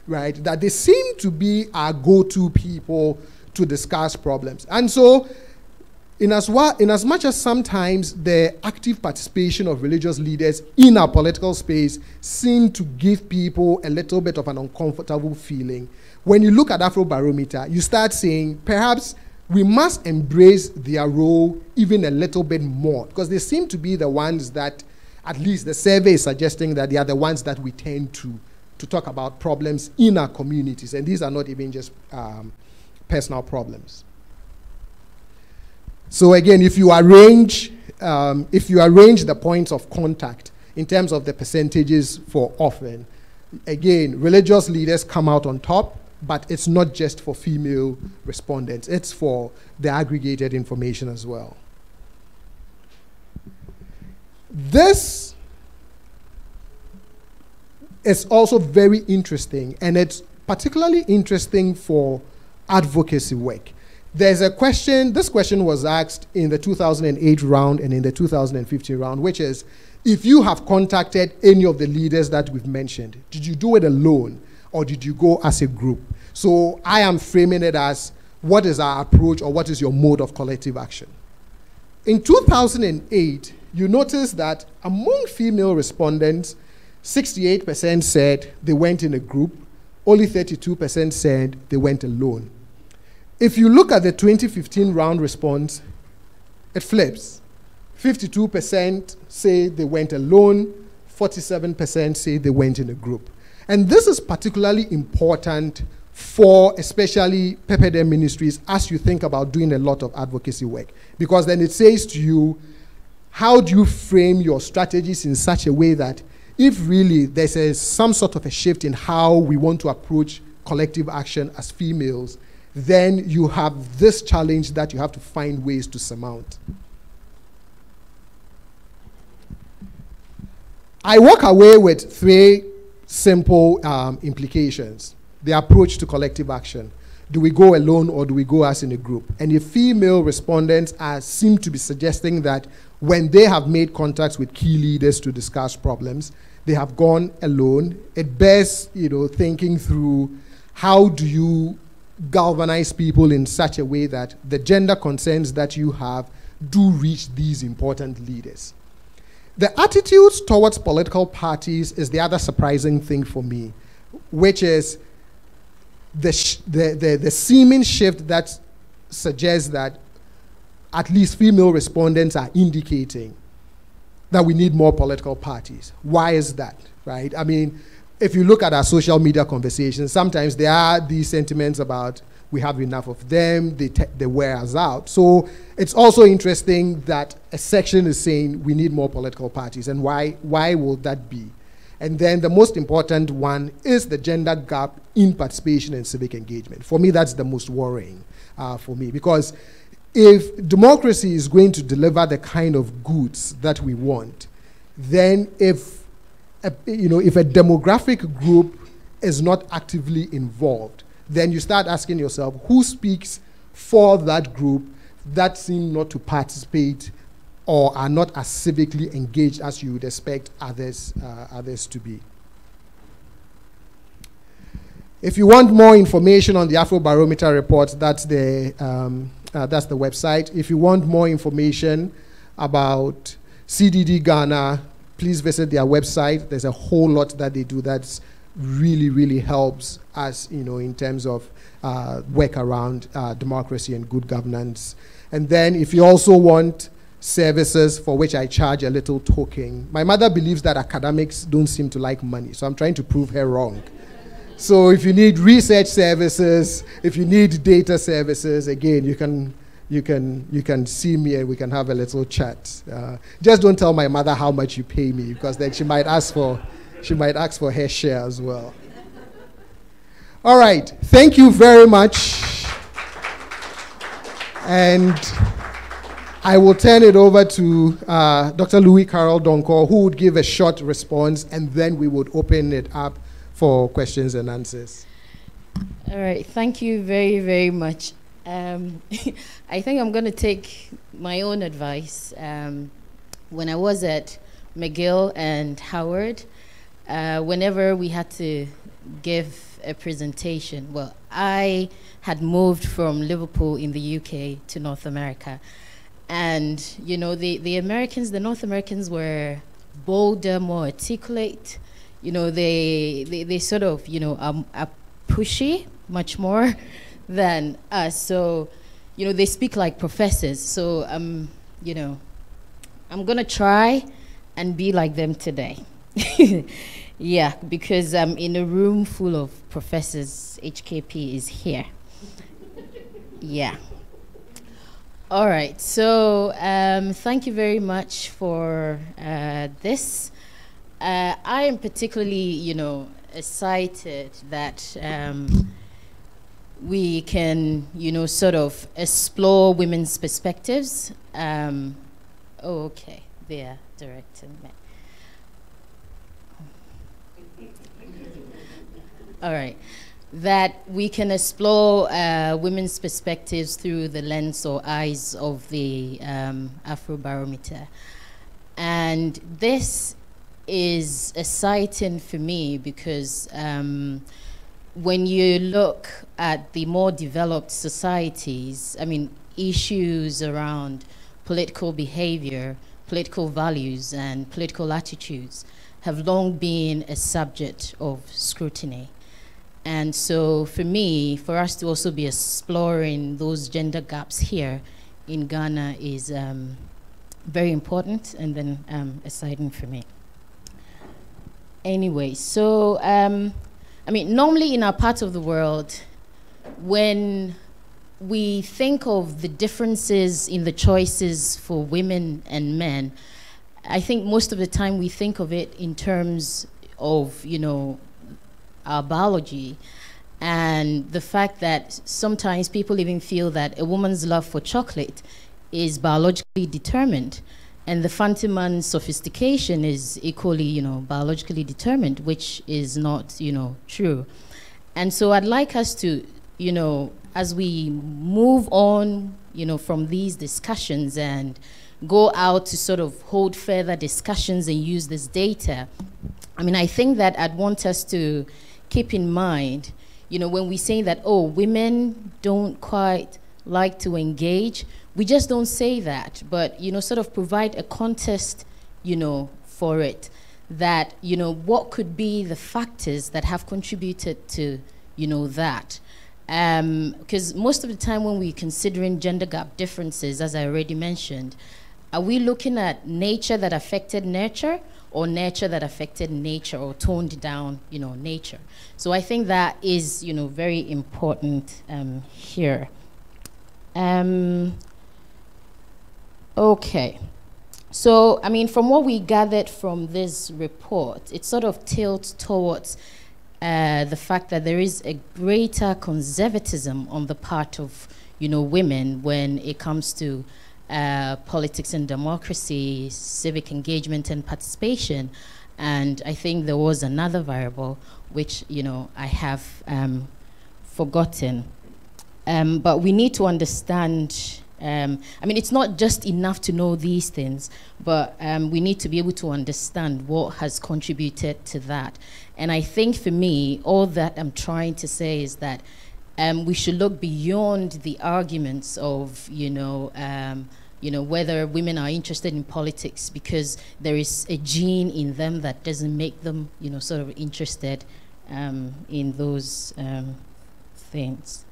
Speaker 8: right? That they seem to be our go-to people to discuss problems. And so, in as much as sometimes the active participation of religious leaders in our political space seem to give people a little bit of an uncomfortable feeling, when you look at Afrobarometer, you start saying perhaps we must embrace their role even a little bit more, because they seem to be the ones that, at least the survey is suggesting that they are the ones that we tend to talk about problems in our communities, and these are not even just personal problems. So again, if you arrange the points of contact in terms of the percentages for often, again, religious leaders come out on top, but it's not just for female respondents, it's for the aggregated information as well. This is also very interesting, and it's particularly interesting for advocacy work. There's a question, this question was asked in the 2008 round and in the 2015 round, which is if you have contacted any of the leaders that we've mentioned, did you do it alone or did you go as a group? So I am framing it as, what is our approach or what is your mode of collective action? In 2008, you notice that among female respondents, 68% said they went in a group, only 32% said they went alone. If you look at the 2015 round response, it flips. 52% say they went alone, 47% say they went in a group. And this is particularly important for especially Pepperdam ministries as you think about doing a lot of advocacy work. Because then it says to you, how do you frame your strategies in such a way that if really there's some sort of a shift in how we want to approach collective action as females, then you have this challenge that you have to find ways to surmount. I walk away with 3 simple implications. The approach to collective action. Do we go alone or do we go as in a group? And the female respondents seem to be suggesting that when they have made contacts with key leaders to discuss problems, they have gone alone. It bears, thinking through how do you galvanize people in such a way that the gender concerns that you have do reach these important leaders. The attitudes towards political parties is the other surprising thing for me, which is the seeming shift that suggests that at least female respondents are indicating that we need more political parties. Why is that, right? I mean, if you look at our social media conversations, sometimes there are these sentiments about we have enough of them, they wear us out. So it's also interesting that a section is saying we need more political parties, and why will that be? And then the most important one is the gender gap in participation and civic engagement. For me, that's the most worrying for me, because if democracy is going to deliver the kind of goods that we want, then if a demographic group is not actively involved, then you start asking yourself, who speaks for that group that seem not to participate or are not as civically engaged as you would expect others to be. If you want more information on the Afrobarometer report, that's the website. If you want more information about CDD Ghana, please visit their website. There's a whole lot that they do that's really, really helps us, in terms of work around democracy and good governance. And then if you also want services for which I charge a little token, my mother believes that academics don't seem to like money, so I'm trying to prove her wrong. So if you need research services, if you need data services, again, you can see me and we can have a little chat. Just don't tell my mother how much you pay me, because then she might ask for her share as well. All right, thank you very much. And I will turn it over to Dr. Louis Carol Donkor, who would give a short response, and then we would open it up for questions and answers.
Speaker 9: All right, thank you very, very much. I think I'm going to take my own advice. When I was at McGill and Howard, whenever we had to give a presentation, well, I had moved from Liverpool in the UK to North America. And, the North Americans were bolder, more articulate. They sort of, are pushy much more than us. So, they speak like professors. So, I'm going to try and be like them today. Yeah, because I'm in a room full of professors. HKP is here. Yeah. All right. So, thank you very much for this. I am particularly, excited that we can, sort of explore women's perspectives. Okay, they are directing me. All right. That we can explore women's perspectives through the lens or eyes of the Afrobarometer. And this is exciting for me because when you look at the more developed societies, I mean, issues around political behavior, political values, and political attitudes have long been a subject of scrutiny. And so for me, for us to also be exploring those gender gaps here in Ghana is very important and then exciting for me. Anyway, so, I mean, normally in our part of the world, when we think of the differences in the choices for women and men, I think most of the time we think of it in terms of, you know, our biology, and the fact that sometimes people even feel that a woman's love for chocolate is biologically determined, and the Fantiman sophistication is equally, you know, biologically determined, which is not, you know, true. And so I'd like us to, you know, as we move on, you know, from these discussions and go out to sort of hold further discussions and use this data, I mean, I think that I'd want us to keep in mind, you know, when we say that, oh, women don't quite like to engage, we just don't say that, but, you know, sort of provide a context, you know, for it, that, you know, what could be the factors that have contributed to, you know, that. Because most of the time when we're considering gender gap differences, as I already mentioned, are we looking at nature that affected nurture, or nurture that affected nature, or toned down, you know, nature? So I think that is, you know, very important here. Okay. So, I mean, from what we gathered from this report, it sort of tilts towards the fact that there is a greater conservatism on the part of, you know, women when it comes to politics and democracy, civic engagement and participation. And I think there was another variable which, you know, I have forgotten. But we need to understand, I mean, it's not just enough to know these things, but we need to be able to understand what has contributed to that. And I think for me, all that I'm trying to say is that we should look beyond the arguments of, you know, whether women are interested in politics because there is a gene in them that doesn't make them, you know, sort of interested in those things.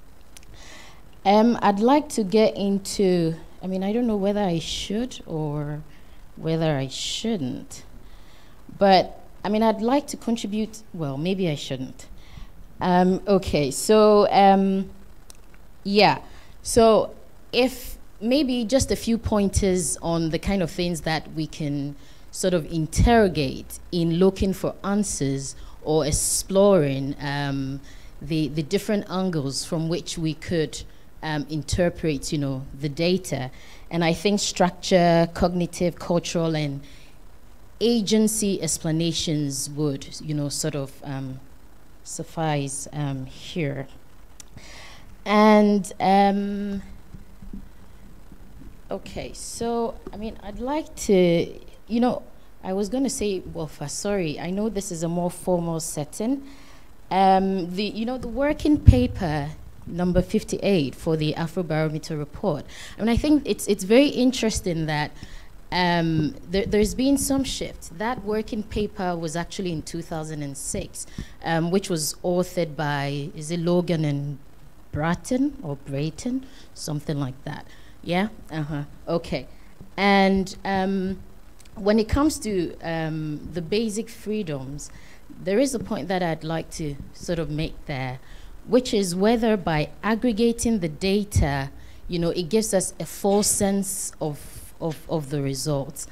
Speaker 9: I'd like to get into, I mean, I don't know whether I should or whether I shouldn't, but I mean, I'd like to contribute, well, maybe I shouldn't. Okay, so, yeah, so if maybe just a few pointers on the kind of things that we can sort of interrogate in looking for answers or exploring the different angles from which we could interpret, you know, the data. And I think structure, cognitive, cultural, and agency explanations would, you know, sort of suffice here. And okay, so I mean, I'd like to, you know, I was going to say, well, sorry, I know this is a more formal setting. You know, the working paper number 58 for the Afrobarometer report. I mean, I think it's very interesting that there's been some shift. That working paper was actually in 2006, which was authored by, is it Logan and Bratton or Brayton? Something like that. Yeah? Okay. And when it comes to the basic freedoms, there is a point that I'd like to sort of make there, which is whether by aggregating the data, you know, it gives us a false sense of the results.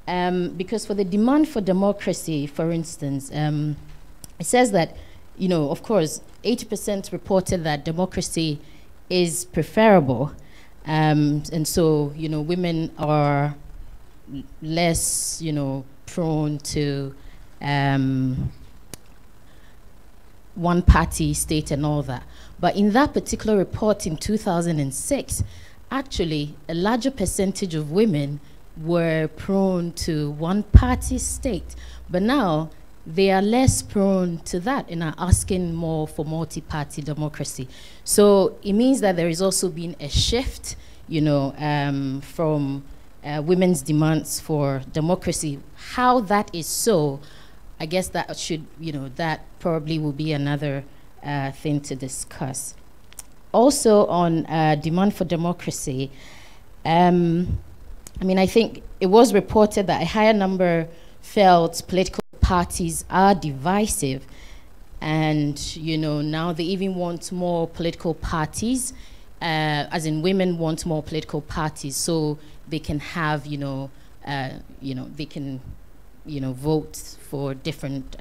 Speaker 9: Because for the demand for democracy, for instance, it says that, you know, of course, 80% reported that democracy is preferable. And so, you know, women are less, you know, prone to one-party state and all that. But in that particular report in 2006, actually, a larger percentage of women were prone to one-party state, but now they are less prone to that and are asking more for multi-party democracy. So it means that there is also been a shift, you know, from women's demands for democracy. How that is so, I guess that should, you know, that probably will be another thing to discuss. Also on demand for democracy, I mean, I think it was reported that a higher number felt political parties are divisive, and you know, now they even want more political parties, as in women want more political parties, so they can have, you know, they can, you know, vote for different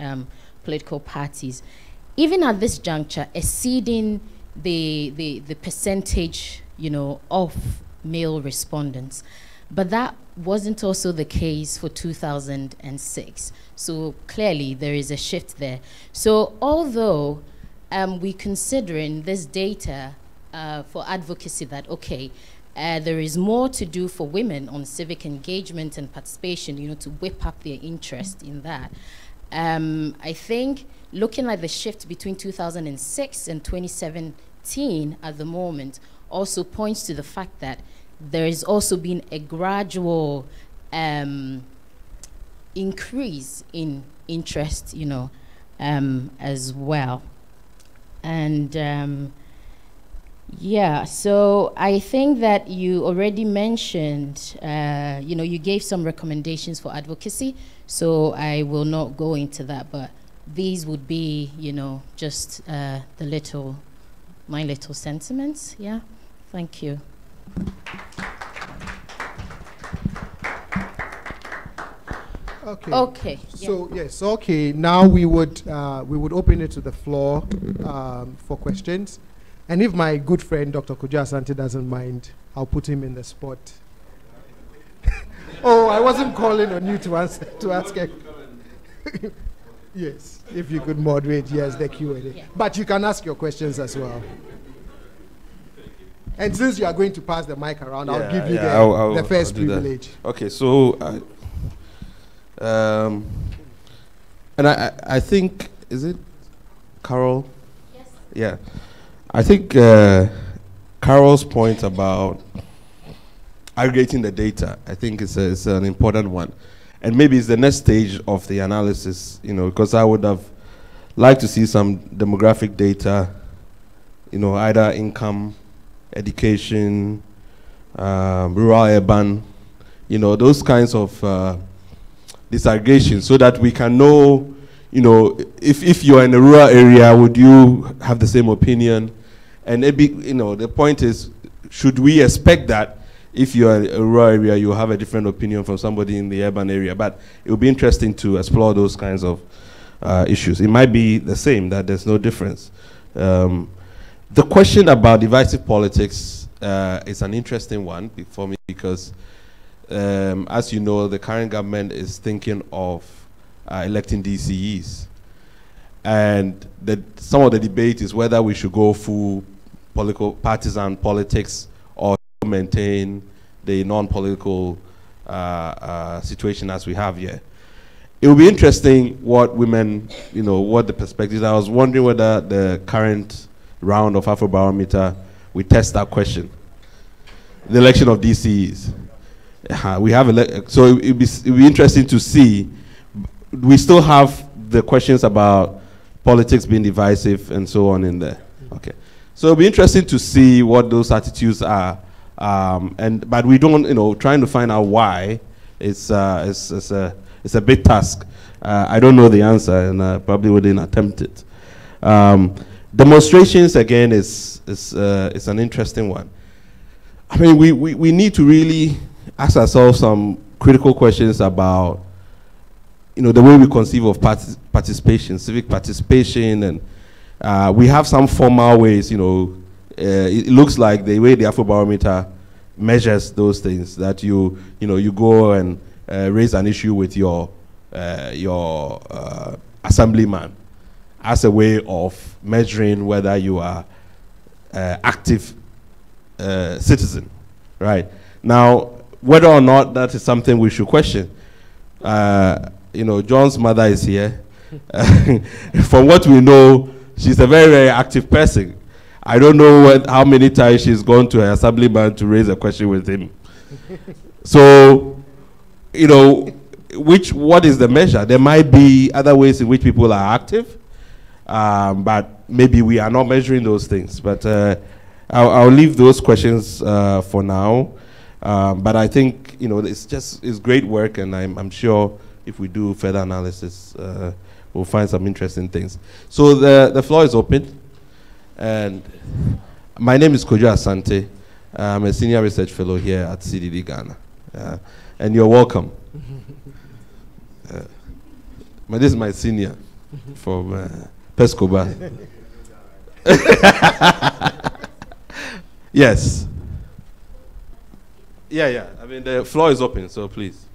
Speaker 9: political parties. Even at this juncture, exceeding the percentage, you know, of male respondents. But that wasn't also the case for 2006. So clearly there is a shift there. So although we're considering this data for advocacy that, okay, there is more to do for women on civic engagement and participation, you know, to whip up their interest in that. I think looking at the shift between 2006 and 2017 at the moment also points to the fact that there has also been a gradual increase in interest, you know, as well. And yeah, so I think that you already mentioned, you know, you gave some recommendations for advocacy, so I will not go into that, but these would be, you know, just my little sentiments, yeah? Thank you.
Speaker 8: Okay.
Speaker 9: Okay.
Speaker 8: So yes, okay. Now we would open it to the floor for questions, and if my good friend Dr. Kojo Asante doesn't mind, I'll put him in the spot. Oh, I wasn't calling on you to ask. Yes, if you could moderate, yes, the Q&A. Yeah. But you can ask your questions as well. And since you are going to pass the mic around, I'll give you the first privilege.
Speaker 10: Okay, so, and I think, is it Carol?
Speaker 9: Yes.
Speaker 10: Yeah. I think Carol's point about aggregating the data, I think it's an important one. And maybe it's the next stage of the analysis, you know, because I would have liked to see some demographic data, you know, either income, education, rural, urban, you know, those kinds of disaggregation, so that we can know, you know, if you're in a rural area, would you have the same opinion? And maybe, you know, the point is, should we expect that if you're in a rural area, you have a different opinion from somebody in the urban area? But it would be interesting to explore those kinds of issues. It might be the same, that there's no difference. The question about divisive politics is an interesting one for me, because as you know, the current government is thinking of electing DCEs. And some of the debate is whether we should go full partisan politics or maintain the non-political situation as we have here. It will be interesting what women, you know, what the perspectives. I was wondering whether the current round of Afrobarometer we test that question. The election of DCEs. We have so it'll be interesting to see. We still have the questions about politics being divisive and so on in there. Okay, so it'll be interesting to see what those attitudes are. But we don't, you know, trying to find out why it's a big task. I don't know the answer, and probably wouldn't attempt it. Demonstrations again is an interesting one. I mean, we need to really ask ourselves some critical questions about, you know, the way we conceive of participation, civic participation, and we have some formal ways, you know. It looks like the way the Afrobarometer measures those things, that you go and raise an issue with your assemblyman as a way of measuring whether you are active citizen, right? Now, whether or not that is something we should question. You know, John's mother is here. From what we know, she's a very, very active person. I don't know how many times she's gone to her assemblyman to raise a question with him. So, you know, what is the measure? There might be other ways in which people are active, but maybe we are not measuring those things. But I'll leave those questions for now. But I think, you know, it's great work, and I'm sure if we do further analysis, we'll find some interesting things. So the floor is open. And my name is Kojo Asante. I'm a senior research fellow here at CDD Ghana. And you're welcome. But this is my senior from Pescoba. Yes. Yeah. I mean, the floor is open, so please.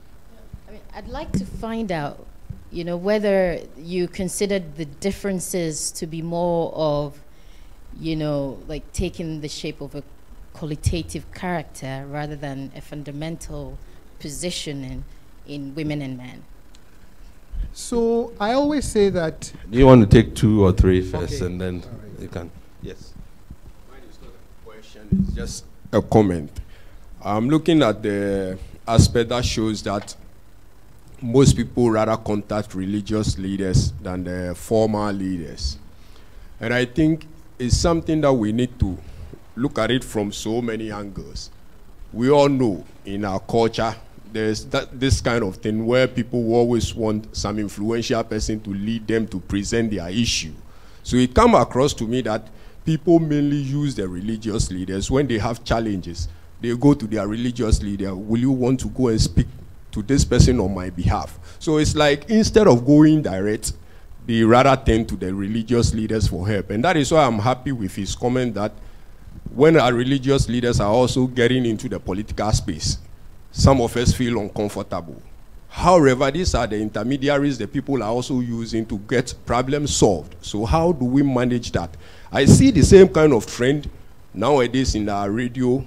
Speaker 9: I mean, I'd like to find out, you know, whether you considered the differences to be more of, you know, like taking the shape of a qualitative character rather than a fundamental position in women and men.
Speaker 8: So I always say that...
Speaker 10: Do you want to take 2 or 3 first, and then you can... Yes.
Speaker 11: Mine is not a question, it's just a comment. I'm looking at the aspect that shows that most people rather contact religious leaders than the formal leaders. And I think it's something that we need to look at it from so many angles. We all know in our culture, there's this kind of thing where people always want some influential person to lead them to present their issue. So it comes across to me that people mainly use the religious leaders when they have challenges. They go to their religious leader, will you want to go and speak to this person on my behalf? So it's like instead of going direct, they rather tend to the religious leaders for help. And that is why I'm happy with his comment that when our religious leaders are also getting into the political space, some of us feel uncomfortable. However, these are the intermediaries the people are also using to get problems solved. So how do we manage that? I see the same kind of trend nowadays in our radio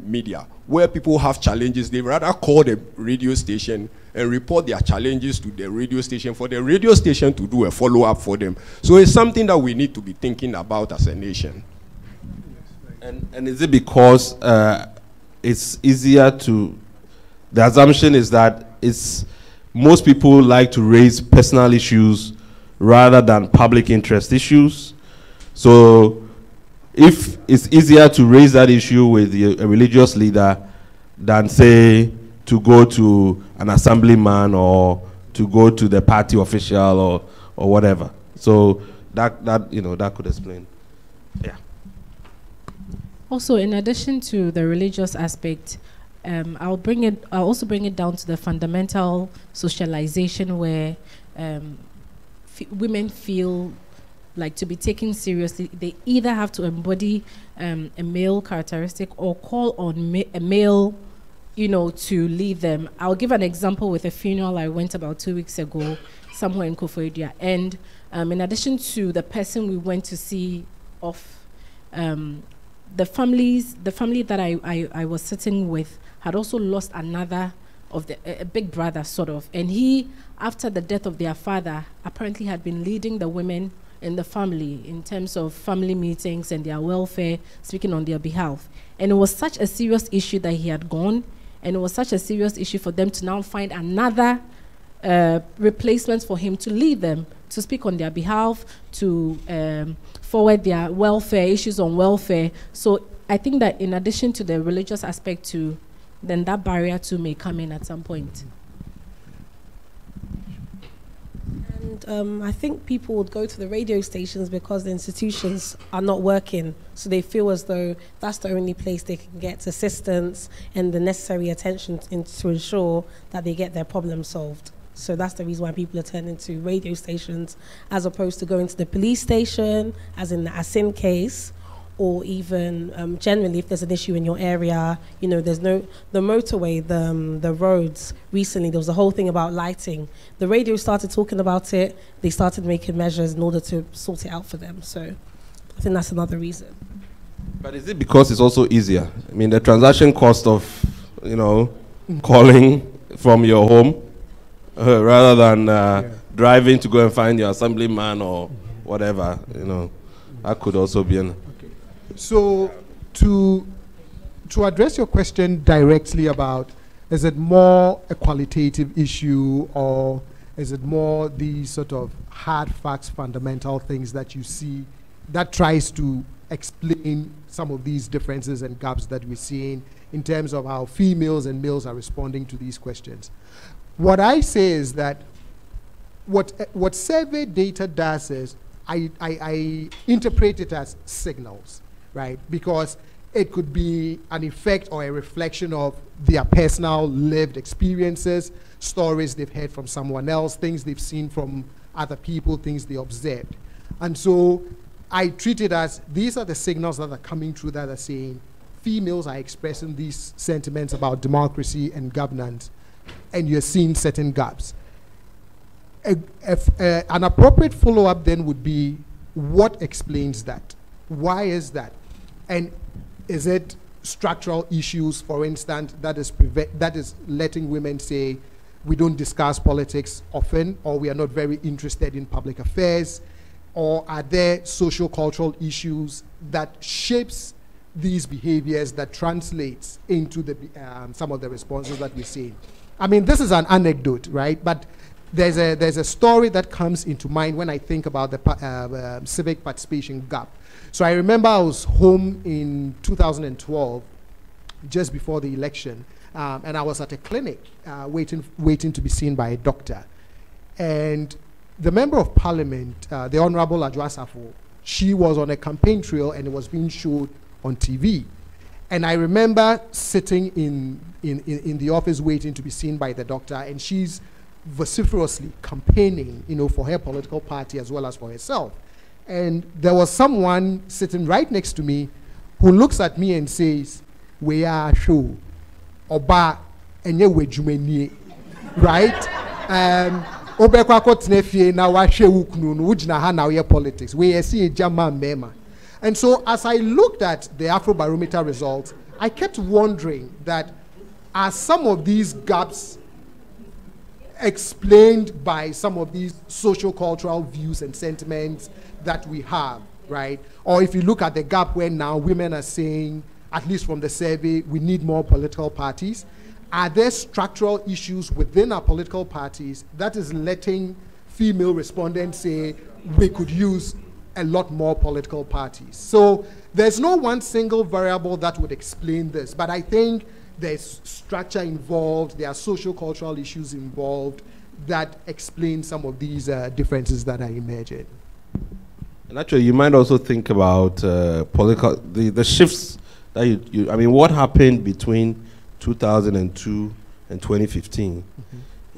Speaker 11: media, where people have challenges. They rather call the radio station and report their challenges to the radio station for the radio station to do a follow-up for them. So it's something that we need to be thinking about as a nation.
Speaker 10: And is it because it's easier to... The assumption is that most people like to raise personal issues rather than public interest issues. So if it's easier to raise that issue with a religious leader than, say, to go to an assemblyman or to go to the party official or whatever. So that you know, that could explain. Yeah.
Speaker 4: Also, in addition to the religious aspect, I'll also bring it down to the fundamental socialization where women feel like to be taken seriously. They either have to embody a male characteristic or call on a male, you know, to lead them. I'll give an example with a funeral I went about 2 weeks ago, somewhere in Koforidua. And in addition to the person we went to see off, the family that I was sitting with had also lost another of a big brother, sort of. And he, after the death of their father, apparently had been leading the women in the family in terms of family meetings and their welfare, speaking on their behalf. And it was such a serious issue that he had gone, and it was such a serious issue for them to now find another replacement for him to lead them, to speak on their behalf, to forward their welfare, issues on welfare. So I think that in addition to the religious aspect too, then that barrier too may come in at some point.
Speaker 6: And I think people would go to the radio stations because the institutions are not working. So they feel as though that's the only place they can get assistance and the necessary attention to ensure that they get their problem solved. So that's the reason why people are turning to radio stations as opposed to going to the police station, as in the Asin case, or even generally if there's an issue in your area, you know, there's the motorway, the roads. Recently, there was a whole thing about lighting. The radio started talking about it. They started making measures in order to sort it out for them. So I think that's another reason.
Speaker 10: But is it because it's also easier? I mean, the transaction cost of you know, calling from your home rather than driving to go and find your assemblyman or whatever, you know. That could also be an...
Speaker 8: Okay. So to address your question directly about, is it more a qualitative issue or is it more the sort of hard facts, fundamental things that you see that tries to explain some of these differences and gaps that we're seeing in terms of how females and males are responding to these questions? What I say is that what survey data does is I interpret it as signals, right? Because it could be an effect or a reflection of their personal lived experiences, stories they've heard from someone else, things they've seen from other people, things they observed. And so I treat it as these are the signals that are coming through that are saying females are expressing these sentiments about democracy and governance, and you're seeing certain gaps. An appropriate follow-up then would be, what explains that? Why is that? And is it structural issues, for instance, that is letting women say, we don't discuss politics often, or we are not very interested in public affairs? Or are there social cultural issues that shapes these behaviors that translates into the, some of the responses that we see? I mean, this is an anecdote, right? But there's a story that comes into mind when I think about the civic participation gap. So I remember I was home in 2012, just before the election, and I was at a clinic waiting to be seen by a doctor. And the Member of Parliament, the Honorable Adjwasafo, she was on a campaign trail and it was being showed on TV. And I remember sitting in the office waiting to be seen by the doctor, and she's vociferously campaigning, you know, for her political party as well as for herself. And there was someone sitting right next to me who looks at me and says, "We are sure, Oba enye wejumeni," right? Politics. We see a German mema. And so as I looked at the Afrobarometer results, I kept wondering that are some of these gaps explained by some of these social cultural views and sentiments that we have, right? Or if you look at the gap where now women are saying, at least from the survey, we need more political parties. Are there structural issues within our political parties that is letting female respondents say we could use a lot more political parties? So there's no one single variable that would explain this, but I think there's structure involved, there are social cultural issues involved that explain some of these differences that are emerging.
Speaker 10: And actually, you might also think about the shifts that I mean, what happened between 2002 and 2015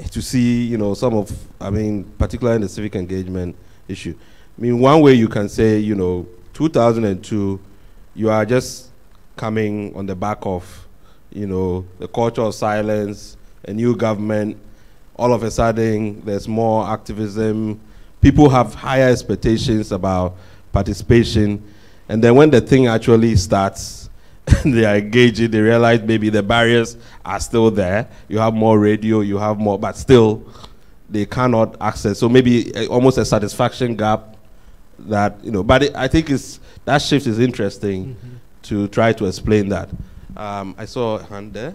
Speaker 10: to see, you know, some of, I mean, particularly in the civic engagement issue. I mean, one way you can say, you know, 2002, you are just coming on the back of, you know, the culture of silence, a new government. All of a sudden, there's more activism. People have higher expectations about participation. And then when the thing actually starts, they are engaging, they realize maybe the barriers are still there. You have more radio, you have more, but still, they cannot access. So maybe almost a satisfaction gap that, you know, but I think that shift is interesting to try to explain that. I saw a hand there,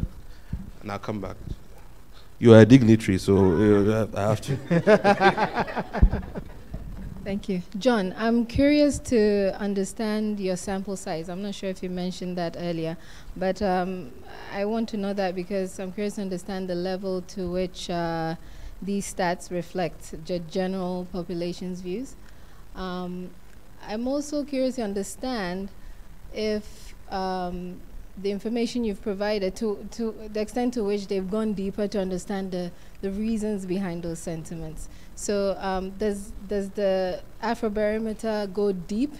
Speaker 10: and I'll come back. You are a dignitary, so I have to.
Speaker 9: Thank you. John, I'm curious to understand your sample size. I'm not sure if you mentioned that earlier, but I want to know that because I'm curious to understand the level to which these stats reflect the general population's views. I'm also curious to understand if the information you've provided, to the extent to which they've gone deeper to understand the reasons behind those sentiments. So does the Afrobarometer go deep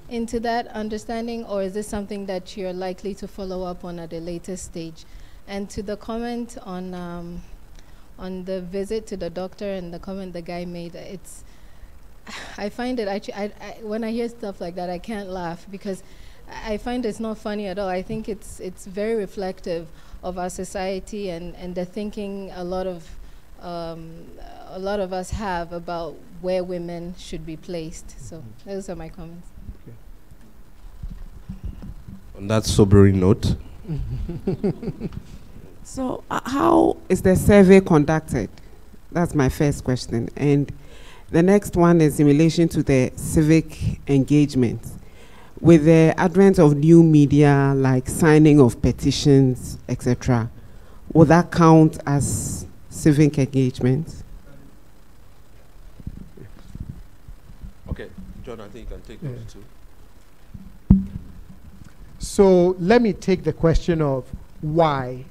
Speaker 9: into that understanding, or is this something that you're likely to follow up on at a later stage? And to the comment on the visit to the doctor and the comment the guy made, I find it actually, when I hear stuff like that, I can't laugh because
Speaker 4: I find it's not funny at all. I think it's very reflective of our society and the thinking a lot of us have about where women should be placed. So those are my comments.
Speaker 8: Okay.
Speaker 10: On that sobering note.
Speaker 12: So how is the survey conducted? That's my first question. And the next one is in relation to the civic engagement. With the advent of new media like signing of petitions, etc., will that count as civic engagement?
Speaker 10: Okay, John, I think you can take those two.
Speaker 8: So let me take the question of why.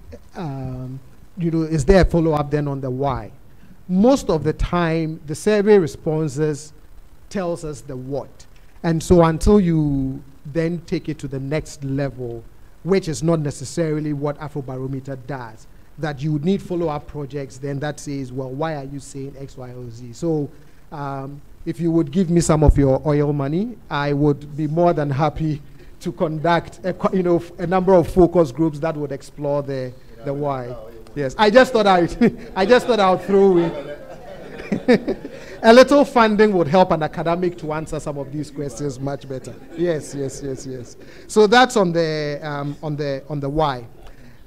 Speaker 8: Is there a follow-up then on the why? Most of the time, the survey responses tells us the what. And so until you then take it to the next level, which is not necessarily what Afrobarometer does, that you would need follow-up projects, then that says, well, why are you saying X, Y, or Z? So if you would give me some of your oil money, I would be more than happy to conduct a number of focus groups that would explore the why. Yes, I just thought I would throw in. A little funding would help an academic to answer some of these questions much better. Yes. So that's on the why.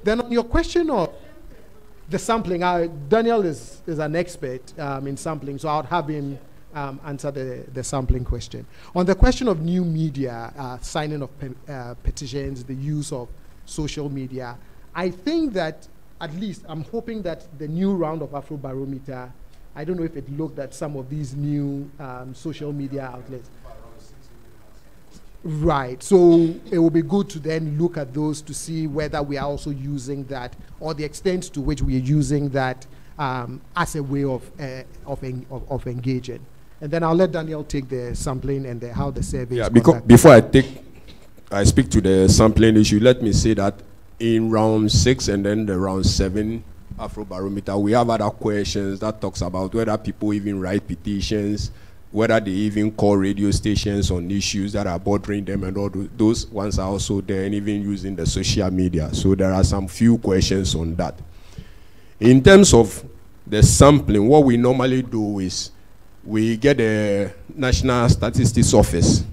Speaker 8: Then on your question of the sampling, Daniel is an expert in sampling, so I'll have him answer the sampling question. On the question of new media, signing of petitions, the use of social media, I think that at least I'm hoping that the new round of Afrobarometer, I don't know if it looked at some of these new social media outlets. Right, so it will be good to then look at those to see whether we are also using that or the extent to which we are using that as a way of engaging. And then I'll let Daniel take the sampling and how the survey is
Speaker 11: because before I speak to the sampling issue, let me say that in round 6 and then the round 7 Afrobarometer, we have other questions that talks about whether people even write petitions, whether they even call radio stations on issues that are bothering them, and all those ones are also there, and even using the social media. So there are some few questions on that. In terms of the sampling, what we normally do is we get the National Statistics Office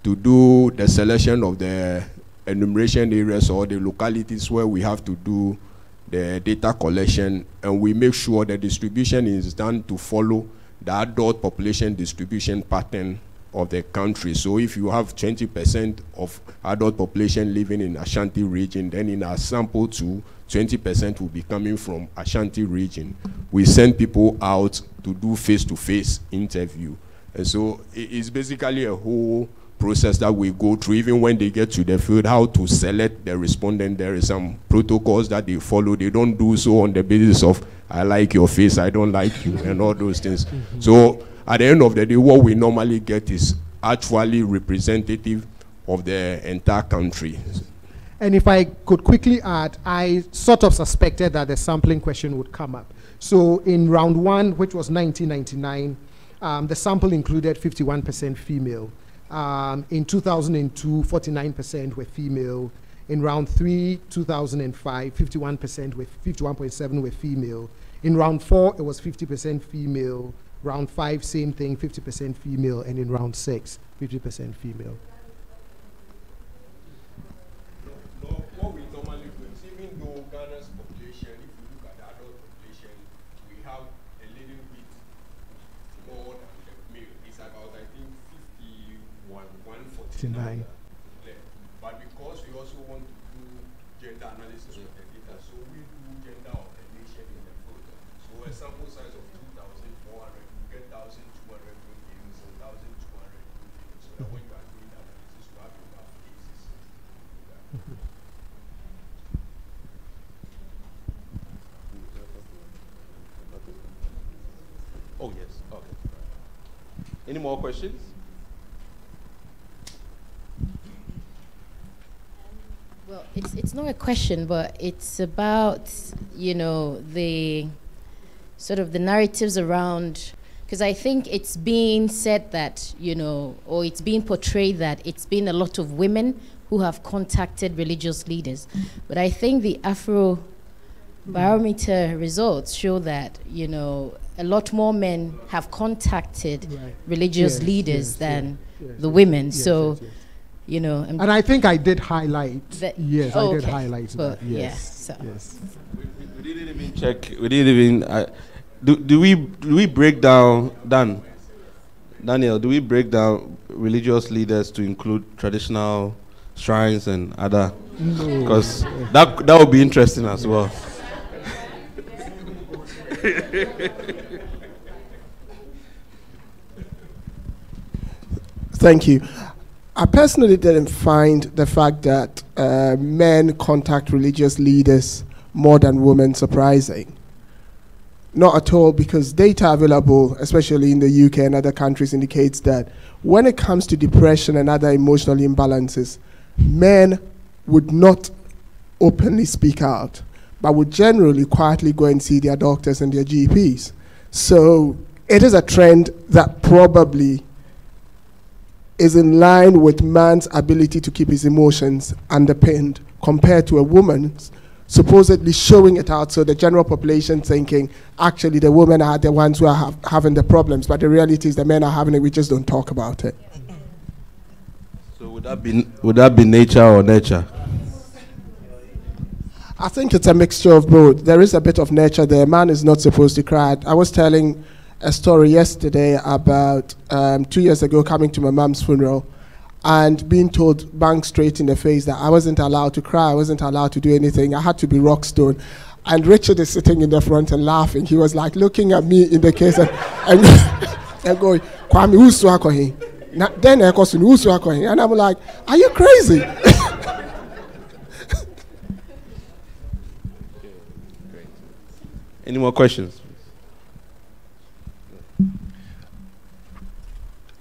Speaker 11: to do the selection of the enumeration areas or the localities where we have to do the data collection, and we make sure the distribution is done to follow the adult population distribution pattern of the country. So if you have 20% of adult population living in Ashanti region, then in our sample too, 20% will be coming from Ashanti region. We send people out to do face-to-face interview. And so it's basically a whole process that we go through, even when they get to the field, how to select the respondent. There is some protocols that they follow. They don't do so on the basis of, I like your face, I don't like you, and all those things. So at the end of the day, what we normally get is actually representative of the entire country.
Speaker 8: And if I could quickly add, I sort of suspected that the sampling question would come up. So in round 1, which was 1999, the sample included 51% female. In 2002, 49% were female. In round 3, 2005, 51.7% were female. In round 4, it was 50% female. Round 5, same thing, 50% female. And in round 6, 50% female.
Speaker 11: What we normally do is, even though Ghana's population, if you look at the adult population, we have a little bit more than the male. It's about, I think, 149. But because we also want to do gender analysis of the data, so we do gender of the nation in the photo. So a sample size of 2,400, you get 1,200 cases and 1,200 cases. So that when you are doing that analysis, you have enough cases.
Speaker 10: Oh, yes. Okay. Any more questions?
Speaker 9: Well, it's not a question, but it's about, the sort of the narratives around, because I think it's being said that, or it's being portrayed that it's been a lot of women who have contacted religious leaders. But I think the Afrobarometer results show that, you know, a lot more men have contacted religious leaders than the women. So, you know.
Speaker 8: And I think I did highlight. Yes, I did highlight
Speaker 9: but
Speaker 8: that. Yes.
Speaker 9: Yeah, so.
Speaker 8: Yes.
Speaker 10: We didn't even check. We didn't even. Do we break down, Daniel, do we break down religious leaders to include traditional shrines and other? Because that would be interesting as well.
Speaker 13: Thank you. I personally didn't find the fact that men contact religious leaders more than women surprising. Not at all, because data available, especially in the UK and other countries, indicates that when it comes to depression and other emotional imbalances, men would not openly speak out, but would generally quietly go and see their doctors and their GPs. So it is a trend that probably is in line with man's ability to keep his emotions underpinned compared to a woman's supposedly showing it out, so the general population thinking actually the women are the ones who are having the problems, but the reality is the men are having it, we just don't talk about it.
Speaker 10: So would that be nature or nurture?
Speaker 13: I think it's a mixture of both. There is a bit of nurture there. Man is not supposed to cry. I was telling a story yesterday about 2 years ago coming to my mom's funeral and being told bang straight in the face that I wasn't allowed to cry, I wasn't allowed to do anything, I had to be rock stone. And Richard is sitting in the front and laughing. He was like looking at me in the case and going, Kwame, who's Swakohi? Then I was who's Swakohi? And I'm like, are you crazy?
Speaker 10: Any more questions?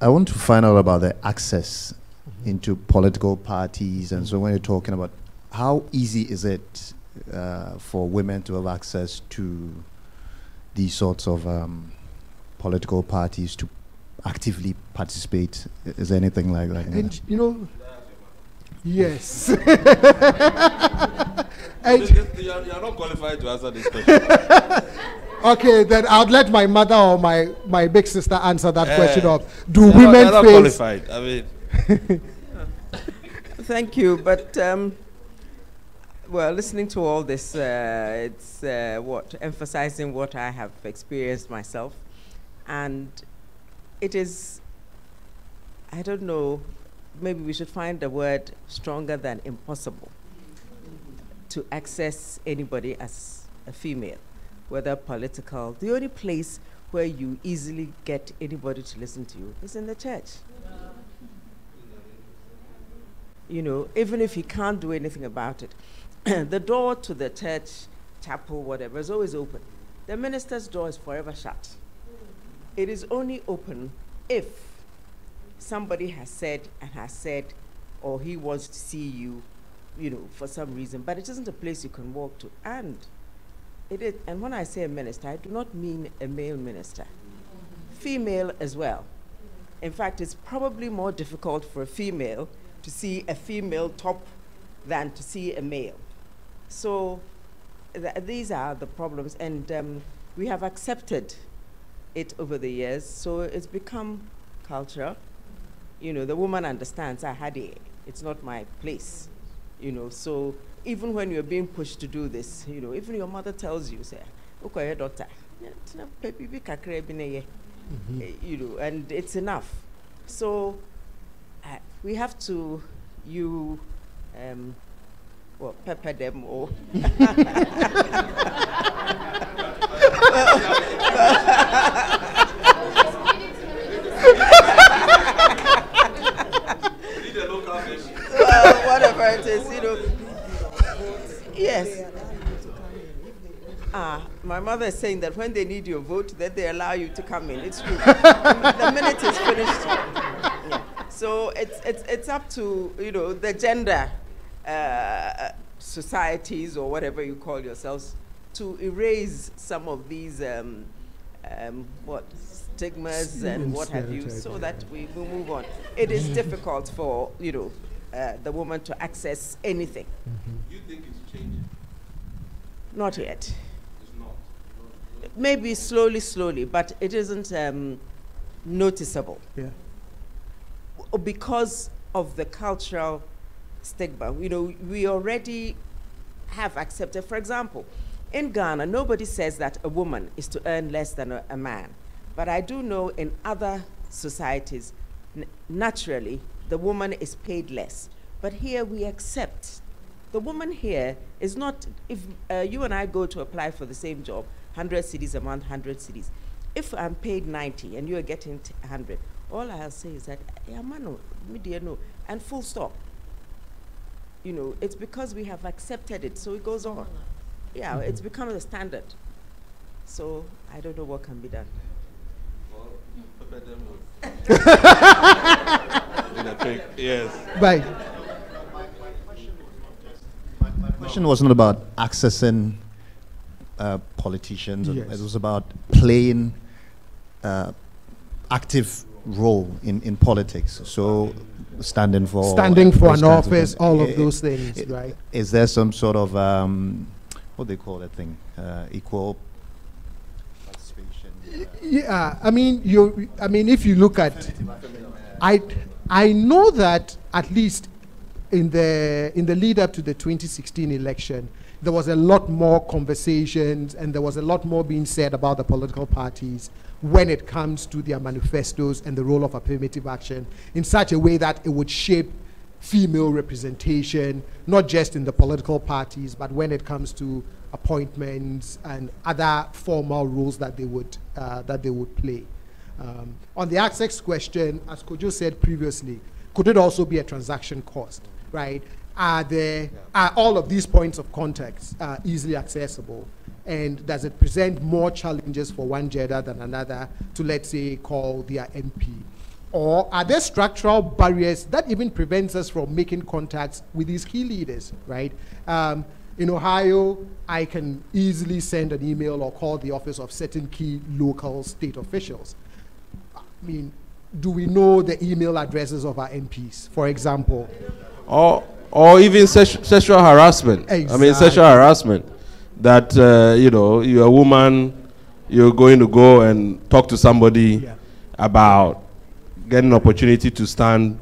Speaker 14: I want to find out about the access into political parties, and so when you're talking about how easy is it for women to have access to these sorts of political parties to actively participate? Is there anything like that?
Speaker 8: And you know, yes.
Speaker 10: You're not qualified to answer this question.
Speaker 8: Okay, then I'll let my mother or my big sister answer that question of, do women
Speaker 10: not
Speaker 8: face...
Speaker 10: qualified. I mean...
Speaker 15: Thank you, but well, listening to all this, it's emphasizing what I have experienced myself, and it is, I don't know, maybe we should find a word stronger than impossible to access anybody as a female, whether political. The only place where you easily get anybody to listen to you is in the church. You know, even if he can't do anything about it, the door to the church, chapel, whatever, is always open. The minister's door is forever shut. It is only open if somebody has said, or he wants to see you, you know, for some reason, but it isn't a place you can walk to. And it is, and when I say a minister, I do not mean a male minister, female as well. In fact, it's probably more difficult for a female to see a female top than to see a male. So these are the problems, and we have accepted it over the years, so it's become culture. You know, the woman understands, I had it, it's not my place. You know, so even when you're being pushed to do this, you know, even your mother tells you, say, okay, daughter, you know, and it's enough. So we have to, well, pepper them or whatever it is, you know. Yes. My mother is saying that when they need your vote, then they allow you to come in. It's true. The minute is finished. Yeah. So it's up to, you know, the gender societies or whatever you call yourselves to erase some of these stigmas and what have you, so that we will move on. It is difficult for, you know, the woman to access anything.
Speaker 10: You think it's changing?
Speaker 15: Not yet.
Speaker 10: It's not.
Speaker 15: Maybe slowly, but it isn't noticeable.
Speaker 8: Yeah.
Speaker 15: Because of the cultural stigma. You know, we already have accepted, for example, in Ghana, nobody says that a woman is to earn less than a man. But I do know in other societies, naturally, the woman is paid less. But here we accept. The woman here is not, if you and I go to apply for the same job, 100 cedis a month, 100 cedis. If I'm paid 90 and you are getting 100, all I'll say is that, yeah, man, no, and full stop. You know, it's because we have accepted it, so it goes on. Yeah, it's become a standard. So I don't know what can be done.
Speaker 10: Yes.
Speaker 8: Right.
Speaker 14: My question wasn't about accessing politicians.
Speaker 8: Yes.
Speaker 14: It was about playing active role in politics. So standing for
Speaker 8: an office, all of those things, right?
Speaker 14: Is there some sort of what do they call that thing? Equal participation?
Speaker 8: Yeah, I mean, if you look at, I know that at least in the lead up to the 2016 election, there was a lot more conversations and there was a lot more being said about the political parties when it comes to their manifestos and the role of affirmative action in such a way that it would shape female representation, not just in the political parties, but when it comes to appointments and other formal roles that they would play. On the access question, as Kojo said previously, could it also be a transaction cost, right? Are all of these points of contact easily accessible? And does it present more challenges for one gender than another to, let's say, call their MP? Or are there structural barriers that even prevents us from making contacts with these key leaders, right? In Ohio, I can easily send an email or call the office of certain key local state officials. I mean, do we know the email addresses of our MPs, for example?
Speaker 10: Or even sexual harassment.
Speaker 8: Exactly.
Speaker 10: I mean, sexual harassment. That, you know, you're a woman, you're going to go and talk to somebody about getting an opportunity to stand,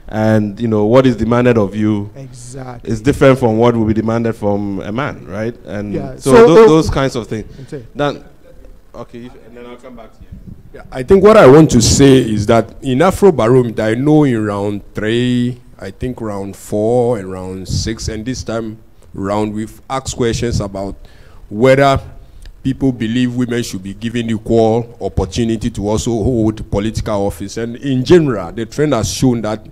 Speaker 10: and, you know, what is demanded of you is different from what will be demanded from a man, right? And so those kinds of things. Okay, and then I'll come back to you.
Speaker 11: Yeah, I think what I want to say is that in Afrobarometer, I know in round 3, I think round 4 and round 6, and this time round we've asked questions about whether people believe women should be given equal opportunity to also hold political office. And in general, the trend has shown that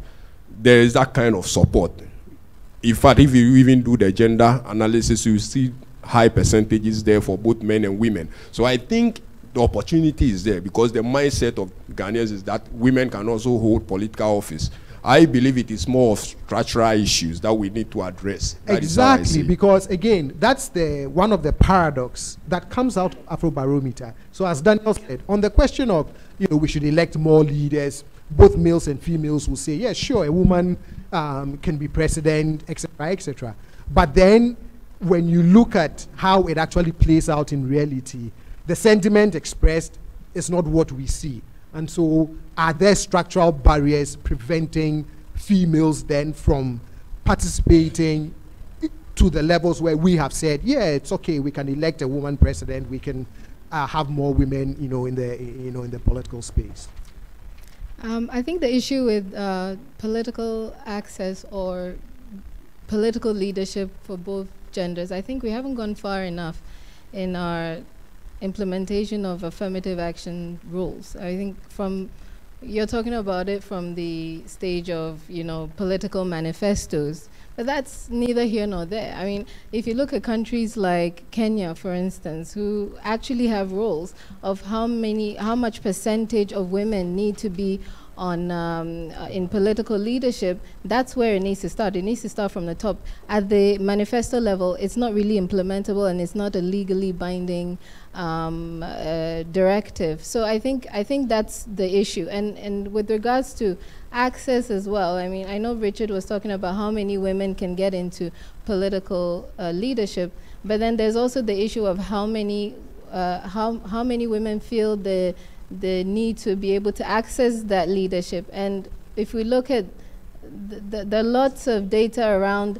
Speaker 11: there is that kind of support. In fact, if you even do the gender analysis, you see high percentages there for both men and women. So I think the opportunity is there because the mindset of Ghanaians is that women can also hold political office. I believe it is more of structural issues that we need to address. That
Speaker 8: exactly, because again, that's one of the paradox that comes out of Afrobarometer. So as Daniel said, on the question of, you know, we should elect more leaders, both males and females will say, yes, sure, a woman can be president, etc., etc. But then when you look at how it actually plays out in reality, the sentiment expressed is not what we see. And so are there structural barriers preventing females then from participating to the levels where we have said, yeah, it's okay, we can elect a woman president, we can have more women, you know, in the political space?
Speaker 4: I think the issue with political access or political leadership for both genders, I think we haven't gone far enough in our implementation of affirmative action rules. I think you're talking about it from the stage of, you know, political manifestos, but that's neither here nor there. I mean, if you look at countries like Kenya, for instance, who actually have rules of how much percentage of women need to be on in political leadership, that's where it needs to start. It needs to start from the top. At the manifesto level, it's not really implementable and it's not a legally binding directive. So I think that's the issue. And with regards to access as well. I mean, I know Richard was talking about how many women can get into political leadership, but then there's also the issue of how many women feel the need to be able to access that leadership. And if we look at the lots of data around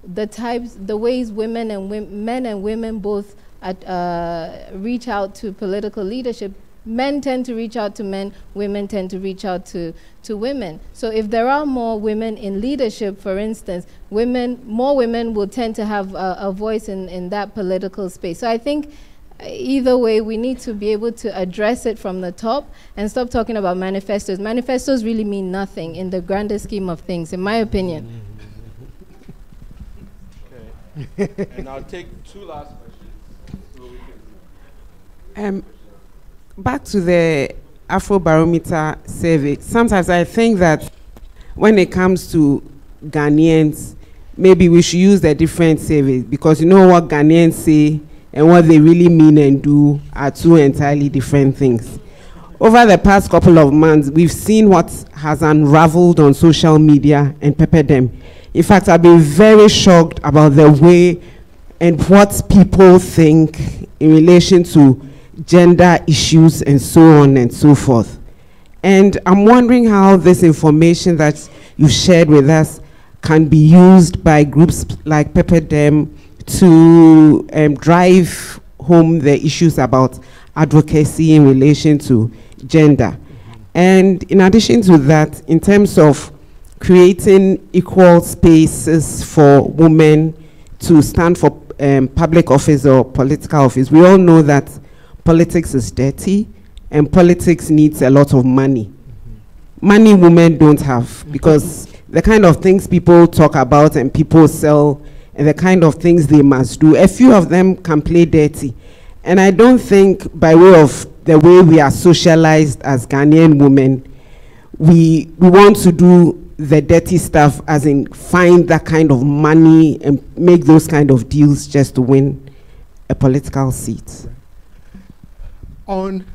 Speaker 4: the ways men and women both reach out to political leadership, men tend to reach out to men, women tend to reach out to women. So if there are more women in leadership, for instance, more women will tend to have a voice in that political space. So I think either way, we need to be able to address it from the top and stop talking about manifestos. Manifestos really mean nothing in the grander scheme of things, in my opinion.
Speaker 10: Okay. And I'll take two last questions. So we can
Speaker 12: back to the Afrobarometer survey. Sometimes I think that when it comes to Ghanaians, maybe we should use a different survey, because you know what Ghanaians say and what they really mean and do are two entirely different things. Over the past couple of months, we've seen what has unraveled on social media and peppered them. In fact, I've been very shocked about the way and what people think in relation to gender issues and so on and so forth. And I'm wondering how this information that you shared with us can be used by groups like Pepperdem to drive home the issues about advocacy in relation to gender. And in addition to that, in terms of creating equal spaces for women to stand for public office or political office, we all know that politics is dirty and politics needs a lot of money. Money women don't have, because the kind of things people talk about and people sell and the kind of things they must do, a few of them can play dirty. And I don't think, by way of the way we are socialized as Ghanaian women, we want to do the dirty stuff, as in find that kind of money and make those kind of deals just to win a political seat.
Speaker 8: On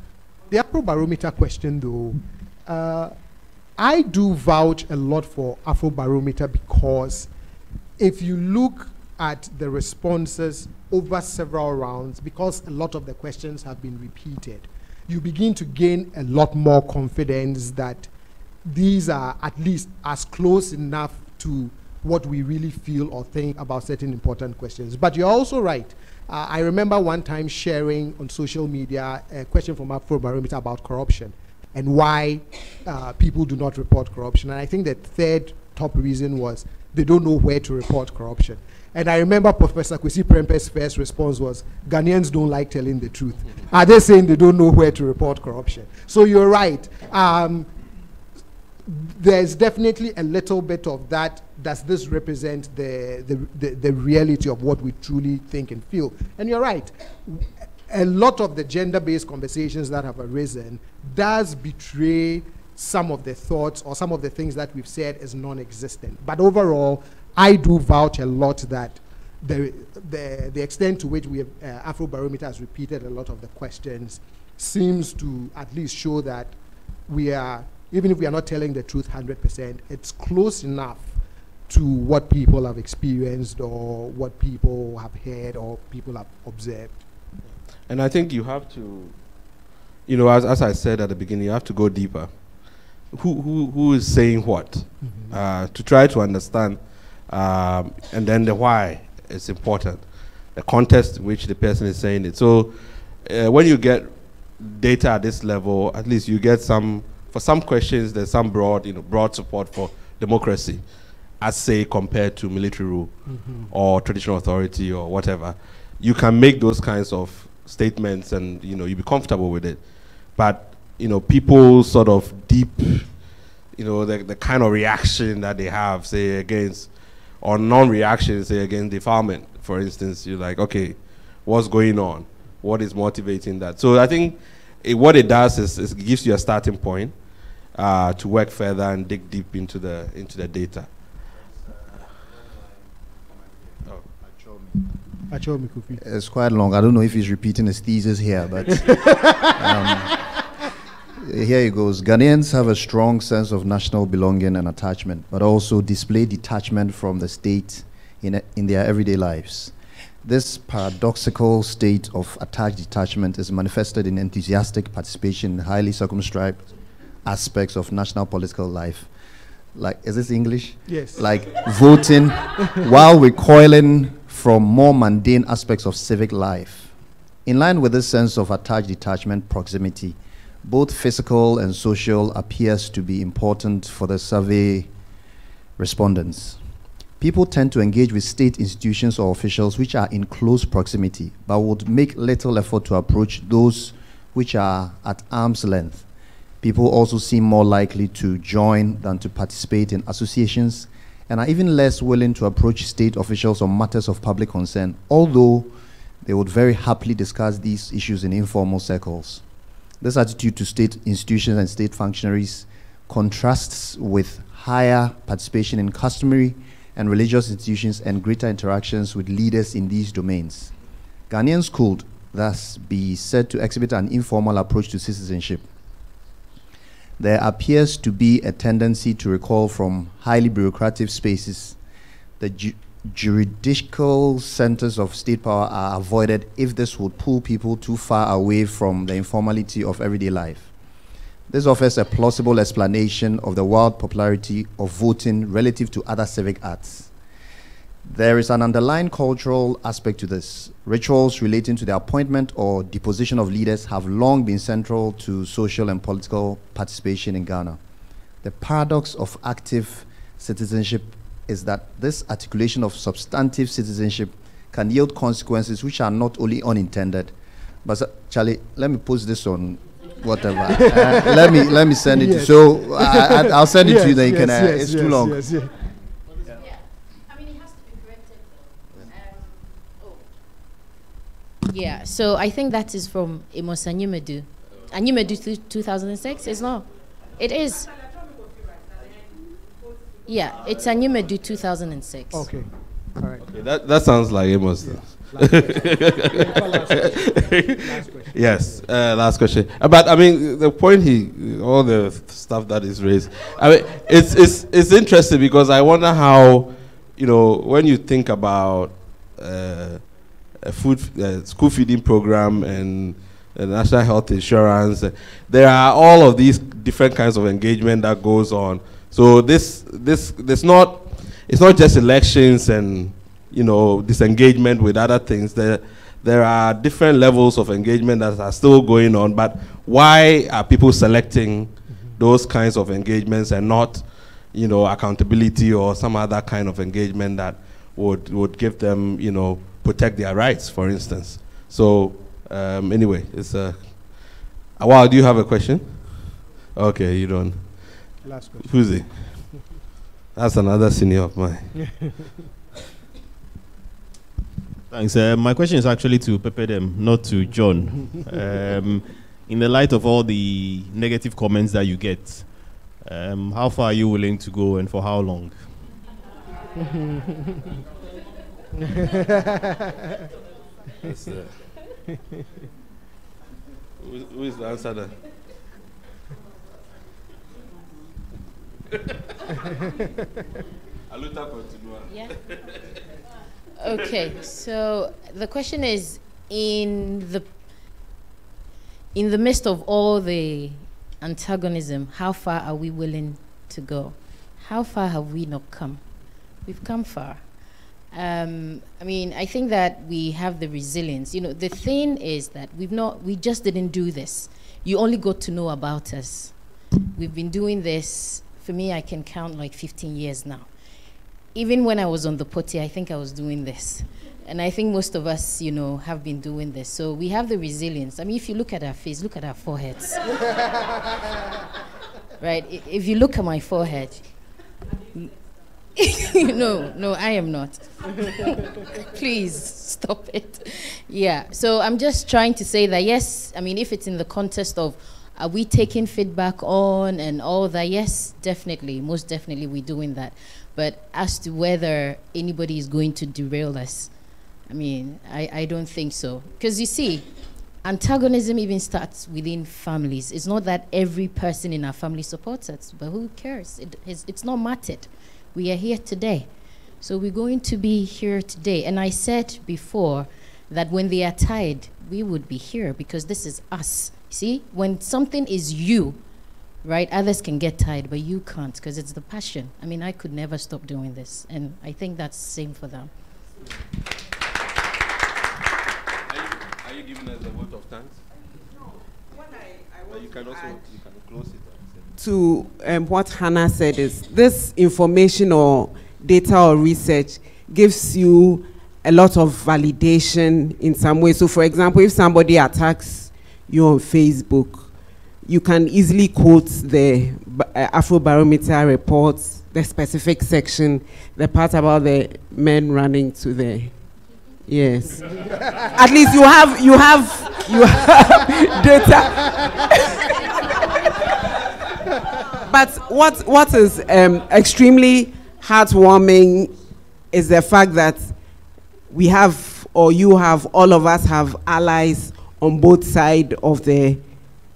Speaker 8: the Afrobarometer question, though, I do vouch a lot for Afrobarometer, because if you look at the responses over several rounds, because a lot of the questions have been repeated, you begin to gain a lot more confidence that these are at least as close enough to what we really feel or think about certain important questions. But you're also right. I remember one time sharing on social media a question from Afrobarometer about corruption and why people do not report corruption. And I think the third top reason was they don't know where to report corruption. And I remember Professor Kwesi Prempe's first response was, Ghanaians don't like telling the truth. Are they saying they don't know where to report corruption? So you're right. There's definitely a little bit of that. Does this represent the reality of what we truly think and feel? And you're right. A lot of the gender-based conversations that have arisen does betray some of the thoughts or some of the things that we've said as non-existent. But overall, I do vouch a lot that the extent to which we have, Afrobarometer has repeated a lot of the questions seems to at least show that we are, even if we are not telling the truth 100%, it's close enough to what people have experienced or what people have heard or people have observed.
Speaker 10: And I think you have to, you know, as I said at the beginning, you have to go deeper. Who is saying what? To try to understand, and then the why is important. The context in which the person is saying it. So when you get data at this level, at least you get some, for some questions, there's some broad support for democracy, as say compared to military rule or traditional authority or whatever. You can make those kinds of statements and you be comfortable with it. But people sort of deep, the kind of reaction that they have, say against, or non-reaction, say against defilement, for instance, you're like, okay, what's going on? What is motivating that? So I think what it does is it gives you a starting point to work further and dig deep into the data.
Speaker 14: It's quite long. I don't know if he's repeating his thesis here, but here it goes. Ghanaians have a strong sense of national belonging and attachment, but also display detachment from the state in their everyday lives. This paradoxical state of attached detachment is manifested in enthusiastic participation in highly circumscribed aspects of national political life. Like, is this English?
Speaker 13: Yes.
Speaker 14: Like voting, while recoiling from more mundane aspects of civic life. In line with this sense of attached detachment proximity, both physical and social appears to be important for the survey respondents. People tend to engage with state institutions or officials which are in close proximity, but would make little effort to approach those which are at arm's length. People also seem more likely to join than to participate in associations, and are even less willing to approach state officials on matters of public concern, although they would very happily discuss these issues in informal circles. This attitude to state institutions and state functionaries contrasts with higher participation in customary and religious institutions and greater interactions with leaders in these domains. Ghanaians could thus be said to exhibit an informal approach to citizenship. There appears to be a tendency to recoil from highly bureaucratic spaces. The juridical centers of state power are avoided if this would pull people too far away from the informality of everyday life. This offers a plausible explanation of the wild popularity of voting relative to other civic acts. There is an underlying cultural aspect to this. Rituals relating to the appointment or deposition of leaders have long been central to social and political participation in Ghana. The paradox of active citizenship is that this articulation of substantive citizenship can yield consequences which are not only unintended, but Charlie, let me post this on whatever. Let me send it to you. So I'll send it to you, then you can. It's too long.
Speaker 9: Yeah, so I think that is from Amos Anyumedu. Anyumedu 2006? It's not. It is. Yeah, it's Anyumedu 2006.
Speaker 13: Okay. All right.
Speaker 10: Okay, that sounds like Amos. Yes, last question. But I mean, the point all the stuff that is raised, I mean, it's interesting because I wonder how, when you think about a school feeding program and national health insurance, there are all of these different kinds of engagement that goes on. So it's not just elections and disengagement with other things. There are different levels of engagement that are still going on, but why are people selecting those kinds of engagements and not, accountability or some other kind of engagement that would give them, protect their rights, for instance? So anyway, it's wow, do you have a question? Okay, you don't.
Speaker 13: Last question.
Speaker 10: Who's it? That's another senior of mine.
Speaker 7: Thanks. My question is actually to Pepedem, not to John. In the light of all the negative comments that you get, how far are you willing to go and for how long?
Speaker 10: Who is the answer then?
Speaker 9: Yeah. Okay, so the question is, in the midst of all the antagonism, how far are we willing to go? How far have we not come? We've come far. I mean, I think that we have the resilience. The thing is that we just didn't do this. You only got to know about us. We've been doing this, for me, I can count like 15 years now. Even when I was on the potty, I think I was doing this. And I think most of us, have been doing this. So we have the resilience. I mean, if you look at our face, look at our foreheads. Right? If you look at my forehead, no, I am not. Please stop it. Yeah, so I'm just trying to say that, yes, I mean, if it's in the context of are we taking feedback on and all that, yes, definitely, most definitely we're doing that. But as to whether anybody is going to derail us, I mean, I don't think so. Because you see, antagonism even starts within families. It's not that every person in our family supports us, but who cares? It's not mattered. We are here today. So we're going to be here today. And I said before that when they are tired, we would be here because this is us. See, when something is you, right, others can get tired, but you can't because it's the passion. I mean, I could never stop doing this. And I think that's the same for them.
Speaker 10: Are you giving us a vote of thanks?
Speaker 12: No.
Speaker 10: You can also close it.
Speaker 12: To what Hannah said is this information or data or research gives you a lot of validation in some way. So for example, if somebody attacks you on Facebook, you can easily quote the Afrobarometer reports, the specific section, the part about the men running to the, yes. At least you have data. But what is extremely heartwarming is the fact that we have, or you have, all of us have allies on both sides of the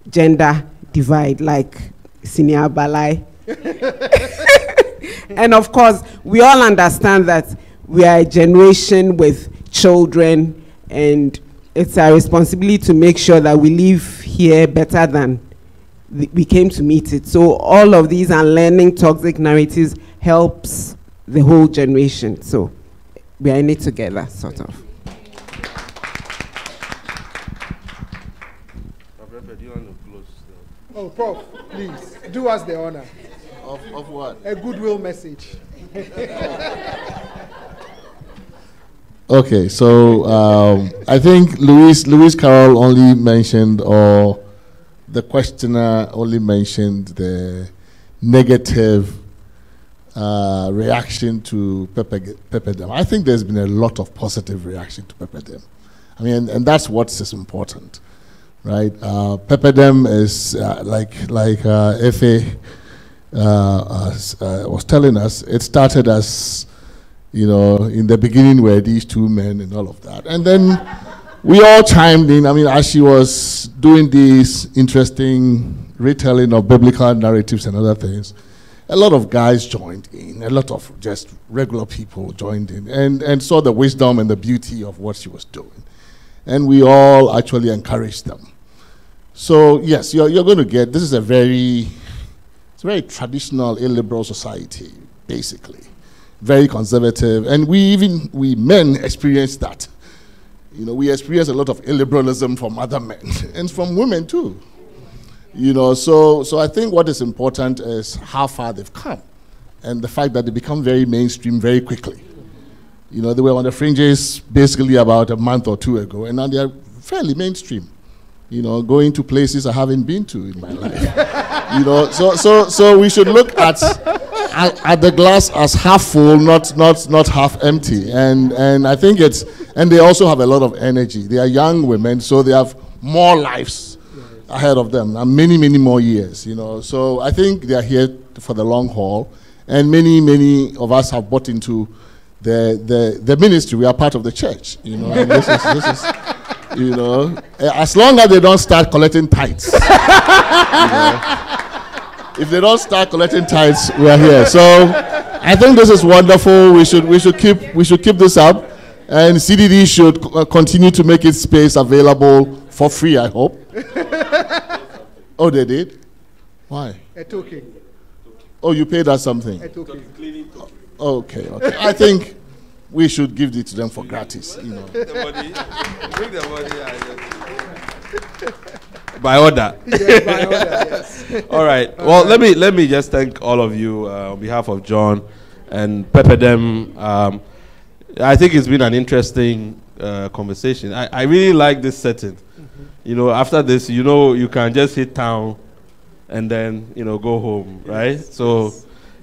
Speaker 12: gender divide, like Senior Balai. And of course, we all understand that we are a generation with children, and it's our responsibility to make sure that we live here better than we came to meet it. So all of these unlearning toxic narratives helps the whole generation. So we are in it together, sort of.
Speaker 8: Oh, Prof, please, do us the honor.
Speaker 14: Of what?
Speaker 8: A goodwill message.
Speaker 16: Okay, so I think Louis Carroll only mentioned, or the questioner only mentioned the negative reaction to Pepperdem. I think there's been a lot of positive reaction to Pepperdem. I mean, and that's what's important, right? Pepperdem is like Efe was telling us. It started as, you know, in the beginning were these two men and all of that, and then we all chimed in. I mean, as she was doing this interesting retelling of biblical narratives and other things, a lot of guys joined in, a lot of just regular people joined in and saw the wisdom and the beauty of what she was doing. And we all actually encouraged them. So yes, you're going to get, this is a very traditional illiberal society, basically. Very conservative. And we men experience that. You know, we experience a lot of illiberalism from other men and from women too. You know, so I think what is important is how far they've come and the fact that they become very mainstream very quickly. You know, they were on the fringes basically about a month or two ago, and now they are fairly mainstream. You know, going to places I haven't been to in my life. You know, so we should look at the glass as half full, not half empty. And I think and they also have a lot of energy. They are young women, so they have more lives ahead of them, and many more years, you know. So I think they are here for the long haul, and many of us have bought into the ministry. We are part of the church, you know. And this is you know, as long as they don't start collecting tithes. You know, if they don't start collecting tithes, we are here. So I think this is wonderful. We should keep this up, and CDD should continue to make its space available for free, I hope. Oh, they did? Why?
Speaker 8: A token.
Speaker 16: Oh, you paid us something?
Speaker 8: A token.
Speaker 16: Okay. I think we should give it to them for gratis, you know.
Speaker 10: Bring the money. By order.
Speaker 8: Yes, by order, yes.
Speaker 10: All right. Well, let me just thank all of you on behalf of John and Pepperdem. I think it's been an interesting conversation. I really like this setting. You know, after this, you know, you can just hit town and then, you know, go home, right? So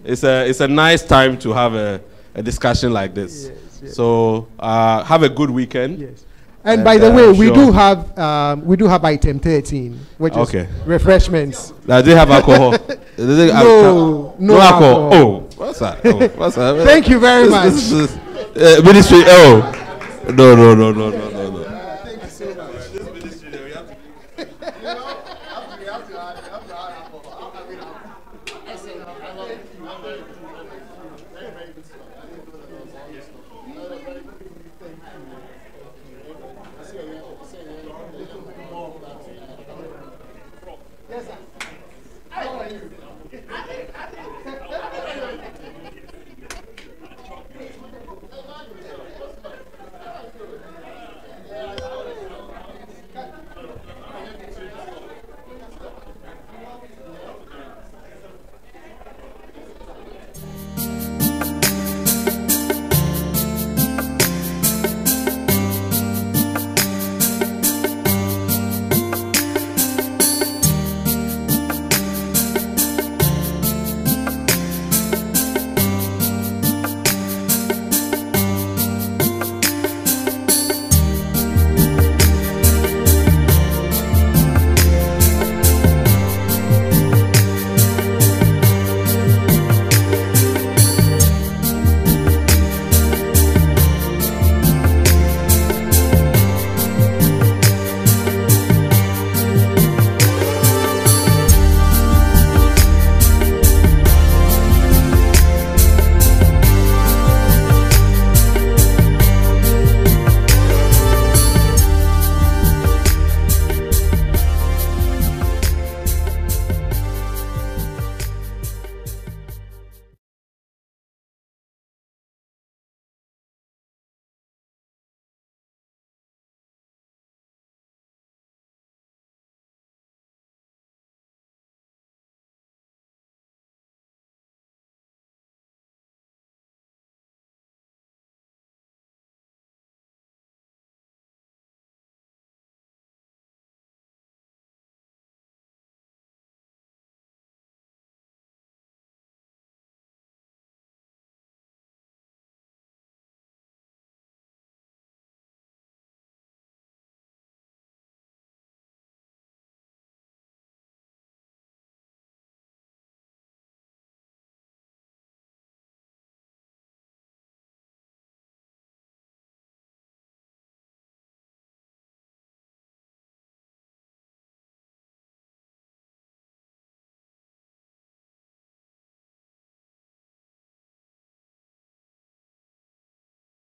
Speaker 10: it's a nice time to have a discussion like this. Yes. So have a good weekend. Yes.
Speaker 8: And by the way, we do have item 13, which is refreshments.
Speaker 10: Does it have alcohol?
Speaker 8: No alcohol.
Speaker 10: Oh, what's that?
Speaker 8: Thank you very much.
Speaker 10: Ministry. Oh, no.